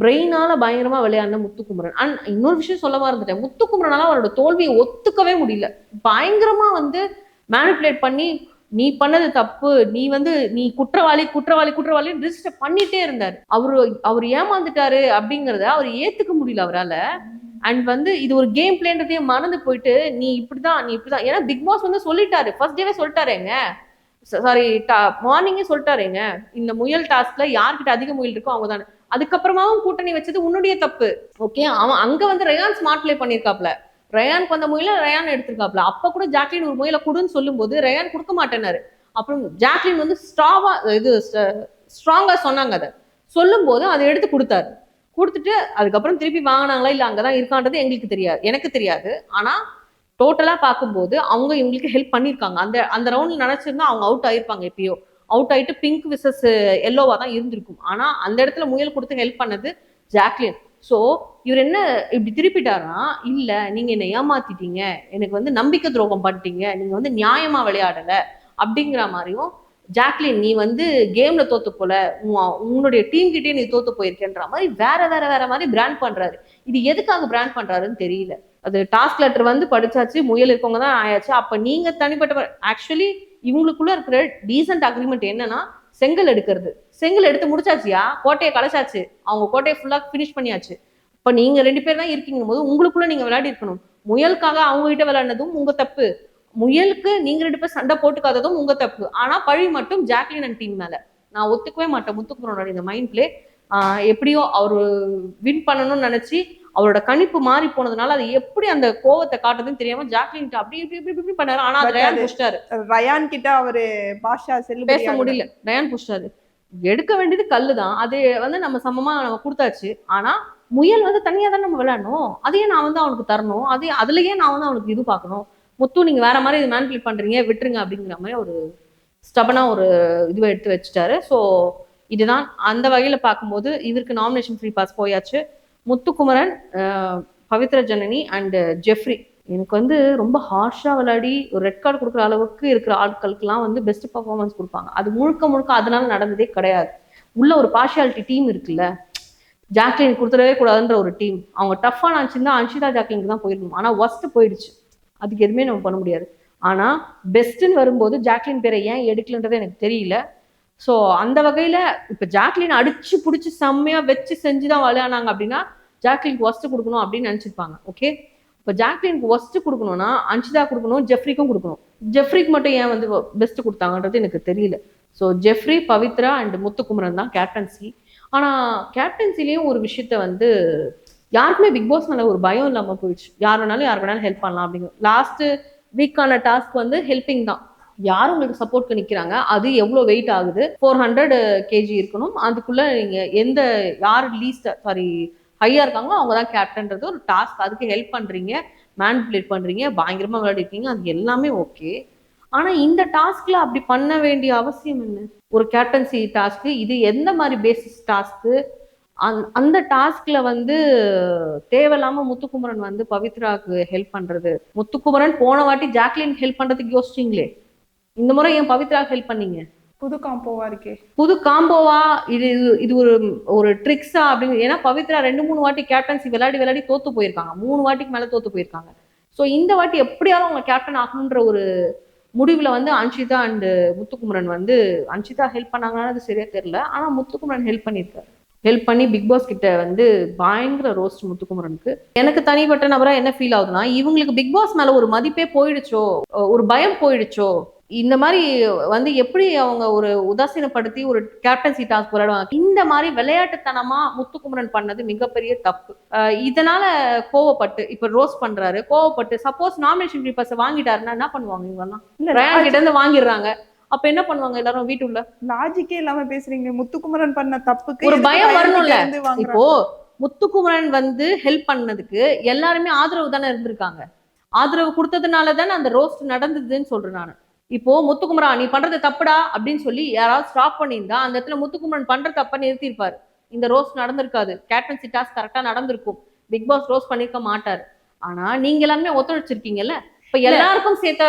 பிரெயினால பயங்கரமா விளையாடின முத்துக்குமரன். அண்ட் இன்னொரு விஷயம் சொல்லவா இருந்துட்டேன், முத்துக்குமரனால அவரோட தோல்வியை ஒத்துக்கவே முடியல. பயங்கரமா வந்து மேனிப்புலேட் பண்ணி நீ பண்ணது தப்பு, நீ வந்து நீ குற்றவாளி குற்றவாளி குற்றவாளி ரிஜிஸ்டர் பண்ணிட்டே இருந்தாரு. அவர் ஏமாந்துட்டாரு அப்படிங்கறத அவர் ஏத்துக்க முடியல அவரால். அண்ட் வந்து இது ஒரு கேம் பிளேன்றதையே மறந்து போயிட்டு நீ இப்படிதான் நீ இப்படிதான். ஏன்னா பிக் பாஸ் வந்து சொல்லிட்டாரு, ஃபர்ஸ்ட் டேவே சொல்லிட்டாருங்க, சாரி மார்னிங்கே சொல்லிட்டாருங்க, இந்த முயல் டாஸ்க்ல யார்கிட்ட அதிக முயல் இருக்கோ அவங்க தானே. அதுக்கப்புறமாவும் கூட்டணி வச்சது உன்னுடைய தப்பு. ஓகே, அவன் அங்க வந்து ரயான் ஸ்மார்ட் பிளே பண்ணியிருக்காப்ல, ரயானுக்கு வந்த முயல ரயான் எடுத்திருக்காப்ல. அப்ப கூட ஜாக்லின் ஒரு முயலை கொடுன்னு சொல்லும் போது ரயான் கொடுக்க மாட்டேனாரு. அப்புறம் ஜாக்லின் வந்து ஸ்ட்ராங்கா சொன்னாங்க, அதை சொல்லும் போது அதை எடுத்து கொடுத்தாரு. கொடுத்துட்டு அதுக்கப்புறம் திருப்பி வாங்கினாங்களா இல்ல அங்கதான் இருக்கான்றது எங்களுக்கு தெரியாது, எனக்கு தெரியாது. ஆனா டோட்டலா பார்க்கும்போது அவங்க இவங்களுக்கு ஹெல்ப் பண்ணிருக்காங்க. அந்த அந்த ரவுண்ட்ல நினைச்சிருந்தா அவங்க அவுட் ஆயிருப்பாங்க, எப்பயோ அவுட் ஆயிட்டு பிங்க் விசஸ் எல்லோவா தான் இருந்திருக்கும். ஆனா அந்த இடத்துல முயல் கொடுத்து ஹெல்ப் பண்ணது ஜாக்லின். ஸோ இவர் என்ன இப்படி திருப்பிட்டாருன்னா, இல்ல நீங்க என்னை ஏமாத்திட்டீங்க, எனக்கு வந்து நம்பிக்கை துரோகம் பண்ணிட்டீங்க, நீங்க வந்து நியாயமா விளையாடல அப்படிங்கிற மாதிரியும், ஜாக்லின் நீ வந்து கேம்ல தோத்து போல, உன்னுடைய டீம் கிட்டே நீ தோத்து போயிருக்கேன்ற மாதிரி வேற வேற வேற மாதிரி பிராண்ட் பண்றாரு. இது எதுக்காக பிராண்ட் பண்றாருன்னு தெரியல. அது டாஸ்க் லெட்டர் வந்து படிச்சாச்சு, முயல் இருக்கவங்க தான் ஆயாச்சு. அப்ப நீங்க தனிப்பட்ட ஆக்சுவலி இவங்களுக்குள்ள இருக்கிற டீசென்ட் அக்ரிமெண்ட் என்னன்னா செங்கல் எடுக்கிறது. செங்கல் எடுத்து முடிச்சாச்சியா, கோட்டையை கலைச்சாச்சு, அவங்க கோட்டையை ஃபுல்லா பினிஷ் பண்ணியாச்சு. இப்ப நீங்க 2 பேர் தான் இருக்கீங்க போது உங்களுக்குள்ள நீங்க விளையாடி இருக்கணும். முயலுக்காக அவங்க கிட்ட விளையாடினதும் உங்க தப்பு, முயலுக்கு நீங்க 2 பேர் சண்டை போட்டுக்காததும் உங்க தப்பு. ஆனா பழி மட்டும் ஜாக்லின் அண்ட் டீம் மேல. நான் ஒத்துக்கவே மாட்டேன் முத்துக்குமரனோட இந்த மைண்ட் பிளே. எப்படியோ அவரு வின் பண்ணணும்னு நினைச்சு அவரோட கணிப்பு மாறி போனதுனால அது எப்படி அந்த கோவத்தை காட்டுறதுன்னு தெரியாம ஜாக்லின் அப்படி இப்படி இப்படி இப்படி பண்ணாரு. ஆனா அது ரயான் புஷ்டாரு. ரயான் கிட்ட அவரு பாஷா பேச முடியல, ரயான் புஷ்டாரு. எடுக்க வேண்டியது கல்லுதான், அது வந்து நம்ம சமமா நம்ம கொடுத்தாச்சு. ஆனா முயல் வந்து தனியா தான் நம்ம விளையாடணும், அதையே நான் வந்து அவனுக்கு தரணும், அதுலயே நான் வந்து அவனுக்கு இது பார்க்கணும். முத்து நீங்க வேற மாதிரி இது மேனிபுலேட் பண்றீங்க, விட்டுருங்க அப்படிங்கிற மாதிரி ஒரு ஸ்டபனா ஒரு இதுவை எடுத்து வச்சுட்டாரு. ஸோ இதுதான் அந்த வகையில பார்க்கும்போது இவருக்கு நாமினேஷன் ஃப்ரீ பாஸ் போயாச்சு. முத்துக்குமரன், பவித்ரா ஜனனி அண்ட் ஜெஃப்ரி எனக்கு வந்து ரொம்ப ஹார்ஷா விளையாடி ஒரு ரெட் கார்டு கொடுக்குற அளவுக்கு இருக்கிற ஆட்களுக்கெல்லாம் வந்து பெஸ்ட் பர்ஃபார்மன்ஸ் கொடுப்பாங்க. அது முழுக்க முழுக்க அதனால நடந்ததே கிடையாது. உள்ள ஒரு பார்ஷியாலிட்டி டீம் இருக்குல்ல, ஜாக்லின் கொடுத்துடவே கூடாதுன்ற ஒரு டீம், அவங்க டஃபா நினச்சிருந்தா அன்ஷிதா ஜாக்லினுக்கு தான் போயிருக்கணும். ஆனா ஒஸ்ட் போயிடுச்சு, அதுக்கு எதுவுமே நம்ம பண்ண முடியாது. ஆனா பெஸ்ட்ன்னு வரும்போது ஜாக்லின் பேரை ஏன் எடுக்கலன்றது எனக்கு தெரியல. ஸோ அந்த வகையில இப்ப ஜாக்லின் அடிச்சு பிடிச்சி செம்மையா வச்சு செஞ்சுதான் விளையாடினாங்க அப்படின்னா ஜாக்லினுக்கு ஒஸ்ட் கொடுக்கணும் அப்படின்னு நினைச்சிருப்பாங்க. ஓகே, இப்போ ஜாக்லினுக்கு ஒஸ்ட் கொடுக்கணும்னா அன்ஷிதா கொடுக்கணும், ஜெஃப்ரிக்கும் கொடுக்கணும். ஜெஃப்ரிக்கு மட்டும் ஏன் வந்து பெஸ்ட் கொடுத்தாங்கன்றது எனக்கு தெரியல. So Jeffrey, Pavithra and Muthukumaran தான் கேப்டன்சி. ஆனா கேப்டன்சிலையும் ஒரு விஷயத்த வந்து யாருக்குமே பிக் பாஸ் மேல ஒரு பயம் இல்லாம போயிடுச்சு. யார் வேணாலும் யார் வேணாலும் ஹெல்ப் பண்ணலாம் அப்படிங்கிற லாஸ்ட் வீக்கான டாஸ்க் வந்து ஹெல்பிங் தான். யாரும் உங்களுக்கு சப்போர்ட்க்கு நிக்கிறாங்க, அது எவ்வளவு வெயிட் ஆகுது, 400 kg இருக்கணும், அதுக்குள்ள நீங்க எந்த யார் லீஸ்ட் சாரி ஹையா இருக்காங்களோ அவங்க தான் கேப்டன்றது ஒரு டாஸ்க். அதுக்கு ஹெல்ப் பண்றீங்க, மேனிபுலேட் பண்றீங்க, பயங்கரமா விளையாடிருக்கீங்க, அது எல்லாமே ஓகே. ஆனா இந்த டாஸ்க்ல அப்படி பண்ண வேண்டிய அவசியம் என்ன? ஒரு கேப்டன்சி டாஸ்க், இது எந்த மாதிரி பேசிஸ் டாஸ்க்? அந்த டாஸ்க்ல வந்து தேவையில்லாம முத்துக்குமரன் வந்து பவித்ராக்கு ஹெல்ப் பண்றது. முத்துக்குமரன் போன வாட்டி ஜாக்லின் ஹெல்ப் பண்றதுக்கு யோசிச்சிங்களே, இந்த முறை ஏன் பவித்ராக்கு ஹெல்ப் பண்ணீங்க? புது காம்போவா இருக்கே, புது காம்போவா இது? இது ஒரு ட்ரிக்ஸா அப்படின்னு. ஏன்னா பவித்ரா 2-3 வாட்டி கேப்டன்சி விளையாடி தோத்து போயிருக்காங்க, 3 வாட்டிக்கு மேல தோத்து போயிருக்காங்க. ஸோ இந்த வாட்டி எப்படியாவது அவங்க கேப்டன் ஆகணுன்ற ஒரு முடிவுல வந்து அன்ஷிதா அண்ட் முத்துக்குமரன் வந்து, அன்ஷிதா ஹெல்ப் பண்ணாங்கன்னு அது சரியா தெரியல, ஆனா முத்துக்குமரன் ஹெல்ப் பண்ணியிருக்காரு. ஹெல்ப் பண்ணி பிக் பாஸ் கிட்ட வந்து பயங்கர ரோஸ்ட் முத்துக்குமரனுக்கு. எனக்கு தனிப்பட்ட நபரா என்ன ஃபீல் ஆகுதுன்னா, இவங்களுக்கு பிக் பாஸ் மேல ஒரு மதிப்பே போயிடுச்சோ, ஒரு பயம் போயிடுச்சோ. இந்த மாதிரி வந்து எப்படி அவங்க ஒரு உதாசீனப்படுத்தி ஒரு கேப்டன்சி டாஸ்க் விளையாடுவாங்க. இந்த மாதிரி விளையாட்டுத்தனமா முத்துக்குமரன் பண்ணது மிகப்பெரிய தப்பு. இதனால கோவப்பட்டு இப்ப ரோஸ் பண்றாரு, கோவப்பட்டு சப்போஸ் நாமினேஷன் பேப்பர்ஸ் வாங்கிட்டாருன்னா என்ன பண்ணுவாங்க இவங்க எல்லாம்? ரயான் கிட்ட இருந்து வாங்கிடுறாங்க, அப்ப என்ன பண்ணுவாங்க எல்லாரும் வீட்டுள்ள? லாஜிக்கே இல்லாம பேசுறீங்க. முத்துக்குமரன் பண்ண தப்புக்கு ஒரு பயம் வரணும்ல. வாங்குறாங்க. இப்போ முத்துக்குமரன் வந்து ஹெல்ப் பண்ணதுக்கு எல்லாருமே ஆதரவு தானே இருந்திருக்காங்க. ஆதரவு கொடுத்ததுனால தானே அந்த ரோஸ்ட் நடந்ததுன்னு சொல்றேன் நான். இப்போ முத்துக்குமரா நீ பண்றது தப்புடா அப்படின்னு சொல்லி யாராவது ஸ்டாப் பண்ணியிருந்தா அந்த இடத்துல முத்துக்குமரன் பண்ற தப்ப நிறுத்திருப்பாரு. இந்த ரோஸ்ட் நடந்திருக்காது. கேப்டன்சி டாஸ்க் கரெக்டா நடந்திருக்கும். பிக் பாஸ் ரோஸ்ட் பண்ணிருக்க மாட்டாரு. ஆனா நீங்க எல்லாருமே ஒத்துழைச்சிருக்கீங்கல்ல, இப்ப எல்லாருக்கும் சேர்த்த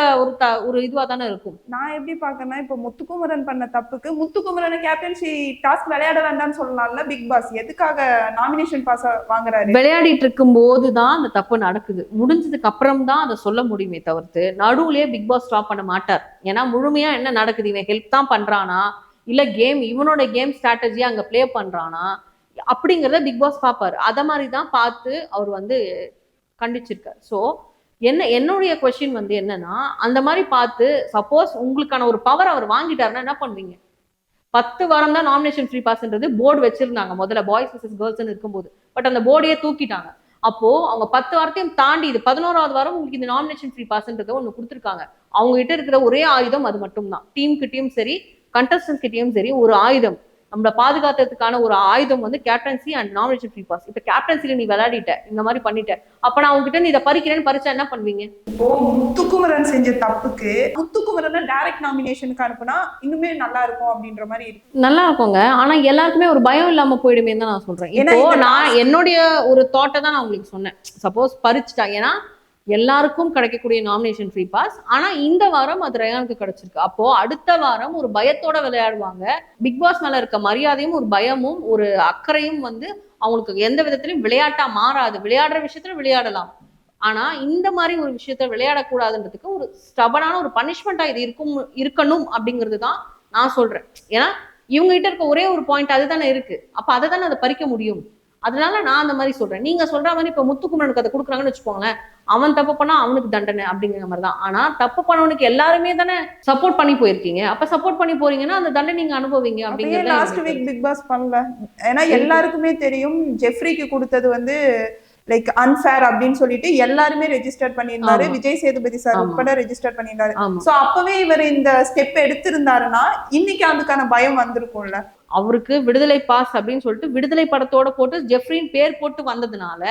ஒரு இதுவா தானே இருக்கும். நான் எப்படி பாக்கறேன்னா, இப்ப முத்துக்குமரன் பண்ண தப்புக்கு முத்துக்குமரன் கேப்டன்சி டாஸ்க் விளையாட வேண்டாம்னு சொல்லலாம்ல பிக் பாஸ். எதுக்காக நாமினேஷன் பாஸ் வாங்குறாரு? விளையாடிட்டு இருக்கும் போதுதான் அந்த தப்பு நடக்குது. முடிஞ்சதுக்கு அப்புறம் தான் அதை சொல்ல முடியுமே தவிர்த்து நடுவுலயே பிக் பாஸ் ஸ்டாப் பண்ண மாட்டார். ஏன்னா முழுமையா என்ன நடக்குது, இவன் ஹெல்ப் தான் பண்றானா இல்ல இவனோட கேம் ஸ்ட்ராட்டஜியா அங்க பிளே பண்றானா அப்படிங்கறத பிக் பாஸ் பாப்பாரு. அத மாதிரிதான் பார்த்து அவர் வந்து கண்டிச்சிருக்காரு. சோ என்னுடைய கொஸ்டின் வந்து என்னன்னா, அந்த மாதிரி பார்த்து சப்போஸ் உங்களுக்கான ஒரு பவர் அவர் வாங்கிட்டாருன்னா என்ன பண்ணுவீங்க? 10 வாரம் தான் நாமினேஷன் ஃப்ரீ பாஸ்ன்றது போர்டு வச்சிருந்தாங்க முதல்ல பாய்ஸ் வர்சஸ் கேர்ள்ஸ் இருக்கும்போது. பட் அந்த போர்டையே தூக்கிட்டாங்க. அப்போ அவங்க 10 வாரத்தையும் தாண்டி இது 11வது வாரம் உங்களுக்கு இந்த நாமினேஷன் ஃப்ரீ பாஸ்ன்றத ஒண்ணு கொடுத்துருக்காங்க. அவங்க கிட்ட இருக்கிற ஒரே ஆயுதம் அது மட்டும் தான். டீம் கிட்டயும் சரி கண்டஸ்டன்ஸ் கிட்டயும் சரி ஒரு ஆயுதம், நம்மள பாதுகாக்கிறதுக்கான ஒரு ஆயுதம் வந்து captaincy and nomination free pass. இப்ப கேப்டன்சில நீ விளையாடிட்ட, இந்த மாதிரி பண்ணிட்ட, அப்ப நான் உங்ககிட்ட நீ இதை பறிக்கிறேன்னு பறிச்சா என்ன பண்ணுவீங்க? இப்போ முத்துக்குமரன் செஞ்ச தப்புக்கு முத்துக்குமரனை டைரக்ட் நாமினேஷனுக்கு அனுப்புனா இன்னுமே நல்லா இருக்கும் அப்படின்ற மாதிரி இருக்கு. நல்லா இருக்குங்க. ஆனா எல்லாருக்குமே ஒரு பயம் இல்லாம போயிடுமே தான் நான் சொல்றேன். இப்போ நான் என்னுடைய ஒரு தாட்டை தான் நான் உங்களுக்கு சொன்னேன். சப்போஸ் பறிச்சுட்டா, ஏன்னா எல்லாருக்கும் கிடைக்கக்கூடிய நாமினேஷன் ஃப்ரீ பாஸ். ஆனா இந்த வாரம் அது ரயானுக்கு கிடைச்சிருக்கு. அப்போ அடுத்த வாரம் ஒரு பயத்தோட விளையாடுவாங்க. பிக் பாஸ் மேல இருக்க மரியாதையும் ஒரு பயமும் ஒரு அக்கறையும் வந்து அவங்களுக்கு எந்த விதத்திலும் விளையாட்டா மாறாது. விளையாடுற விஷயத்துல விளையாடலாம். ஆனா இந்த மாதிரி ஒரு விஷயத்த விளையாடக்கூடாதுன்றதுக்கு ஒரு ஸ்டபனான ஒரு பனிஷ்மெண்டா இது இருக்கணும் அப்படிங்கிறது தான் நான் சொல்றேன். ஏன்னா இவங்க கிட்ட இருக்க ஒரே ஒரு பாயிண்ட் அதுதானே இருக்கு. அப்ப அதை தானே அதை பறிக்க முடியும். அதனால நான் அந்த மாதிரி சொல்றேன். நீங்க சொல்ற மாதிரி இப்ப முத்துக்குமரனுக்கு அதை கொடுக்குறாங்கன்னு வச்சுக்கோங்களேன், அவன் தப்பு பண்ணா அவனுக்கு தண்டனை அப்படிங்கிற மாதிரி தான். ஆனா தப்பு பண்ணவனுக்கு எல்லாருமே தானே சப்போர்ட் பண்ணி போயிருக்கீங்க. அப்ப சப்போர்ட் பண்ணி போறீங்கன்னா அந்த தண்டனை நீங்க அனுபவிங்க அப்படிங்கிறது. லாஸ்ட் வீக் பிக் பாஸ் பண்ணல. ஏன்னா எல்லாருக்குமே தெரியும் ஜெஃப்ரிக்கு கொடுத்தது வந்து லைக் அன்ஃபேர் அப்படின்னு சொல்லிட்டு எல்லாருமே ரெஜிஸ்டர் பண்ணியிருந்தாரு. விஜய் சேதுபதி சார் உட்பட ரெஜிஸ்டர் பண்ணியிருந்தாரு. சோ அப்பவே இவர் இந்த ஸ்டெப் எடுத்திருந்தாருன்னா இன்னைக்கு அதுக்கான பயம் வந்திருக்கும்ல. அவருக்கு விடுதலை பாஸ் அப்படின்னு சொல்லிட்டு விடுதலை படத்தோட போட்டு ஜெஃப்ரின் பேர் போட்டு வந்ததுனால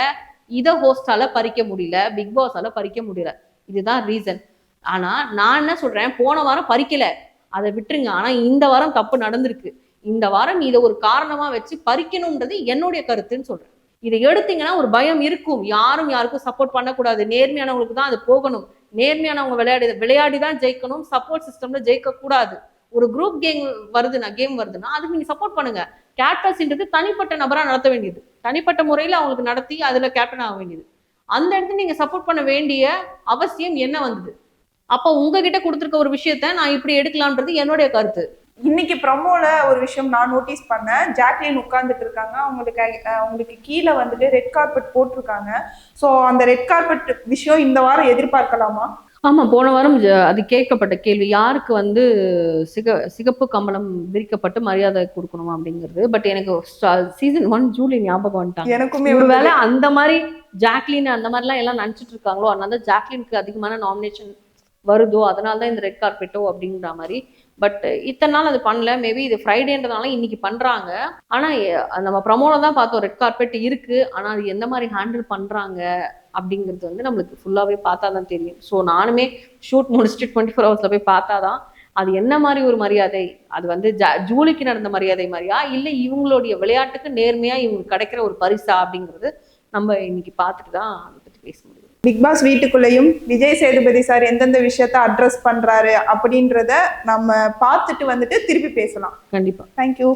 இதை ஹோஸ்டால பறிக்க முடியல, பிக் பாஸால பறிக்க முடியல. இதுதான் ரீசன். ஆனா நான் என்ன சொல்றேன், போன வாரம் பறிக்கல, அதை விட்டுருங்க. ஆனா இந்த வாரம் தப்பு நடந்திருக்கு. இந்த வாரம் இதை ஒரு காரணமா வச்சு பறிக்கணும்ன்றது என்னுடைய கருத்துன்னு சொல்றேன். இதை எடுத்தீங்கன்னா ஒரு பயம் இருக்கும். யாரும் யாருக்கும் சப்போர்ட் பண்ணக்கூடாது. நேர்மையானவங்களுக்கு தான் அது போகணும். நேர்மையானவங்க விளையாடி தான் ஜெயிக்கணும். சப்போர்ட் சிஸ்டம்ல ஜெயிக்க கூடாது. ஒரு குரூப் கேம் வருதுன்னா அதுக்கு நீங்க சப்போர்ட் பண்ணுங்க. கேப்டன்ஸ்ன்றது தனிப்பட்ட நபரா நடத்த வேண்டியது. தனிப்பட்ட முறையில அவங்களுக்கு நடத்தி அதுல கேப்டன் ஆக வேண்டியது. அந்த இடத்துல நீங்க சப்போர்ட் பண்ண வேண்டிய அவசியம் என்ன வந்தது? அப்ப உங்ககிட்ட கொடுத்துருக்க ஒரு விஷயத்த நான் இப்படி எடுக்கலாம்ன்றது என்னுடைய கருத்து. இன்னைக்கு ப்ரமோல ஒரு விஷயம் நான் நோட்டீஸ் பண்ணேன். ஜாக்லின் உட்கார்ந்துட்டு இருக்காங்க. அவங்களுக்கு கீழே வந்துட்டு ரெட் கார்பெட் போட்டிருக்காங்க. ஸோ அந்த ரெட் கார்பெட் விஷயம் இந்த வாரம் எதிர்பார்க்கலாமா? ஆமா, போன வாரம் அது கேட்கப்பட்ட கேள்வி, யாருக்கு வந்து சிகப்பு கம்பளம் விரிக்கப்பட்டு மரியாதை கொடுக்கணும் அப்படிங்கிறது. பட் எனக்கு சீசன் 1 ஜூலி ஞாபகம் வந்துட்டாங்க. எனக்குமே ஒருவேளை அந்த மாதிரி ஜாக்லின் அந்த மாதிரிலாம் எல்லாம் நினைச்சிட்டு இருக்காங்களோ, அதனால ஜாக்லினுக்கு அதிகமான நாமினேஷன் வருதோ, அதனாலதான் இந்த ரெட் கார்பெட்டோ அப்படிங்கிற மாதிரி. பட் இத்தனை நாள் அது பண்ணல. மேபி இது ஃப்ரைடேன்றதுனால இன்னைக்கு பண்றாங்க. ஆனா நம்ம ப்ரமோல தான் பார்த்தோம் ரெட் கார்பெட் இருக்கு. ஆனா அது எந்த மாதிரி ஹேண்டில் பண்றாங்க அப்படிங்கிறது வந்து நம்மளுக்கு ஃபுல்லாவே பார்த்தாதான் தெரியும். ஸோ நானுமே ஷூட் முடிச்சுட்டு 24 ஹவர்ஸ்ல போய் பார்த்தாதான் அது என்ன மாதிரி ஒரு மரியாதை, அது வந்து ஜூலிக்கு நடந்த மரியாதை மாதிரியா இல்லை இவங்களுடைய விளையாட்டுக்கு நேர்மையா இவங்களுக்கு கிடைக்கிற ஒரு பரிசா அப்படிங்கிறது நம்ம இன்னைக்கு பார்த்துட்டு தான் அதை பத்தி பேச முடியும். பிக் பாஸ் வீட்டுக்குள்ளேயும் விஜய் சேதுபதி சார் எந்தெந்த விஷயத்த அட்ரஸ் பண்றாரு அப்படின்றத நம்ம பார்த்துட்டு வந்துட்டு திருப்பி பேசலாம். கண்டிப்பா. தேங்க்யூ.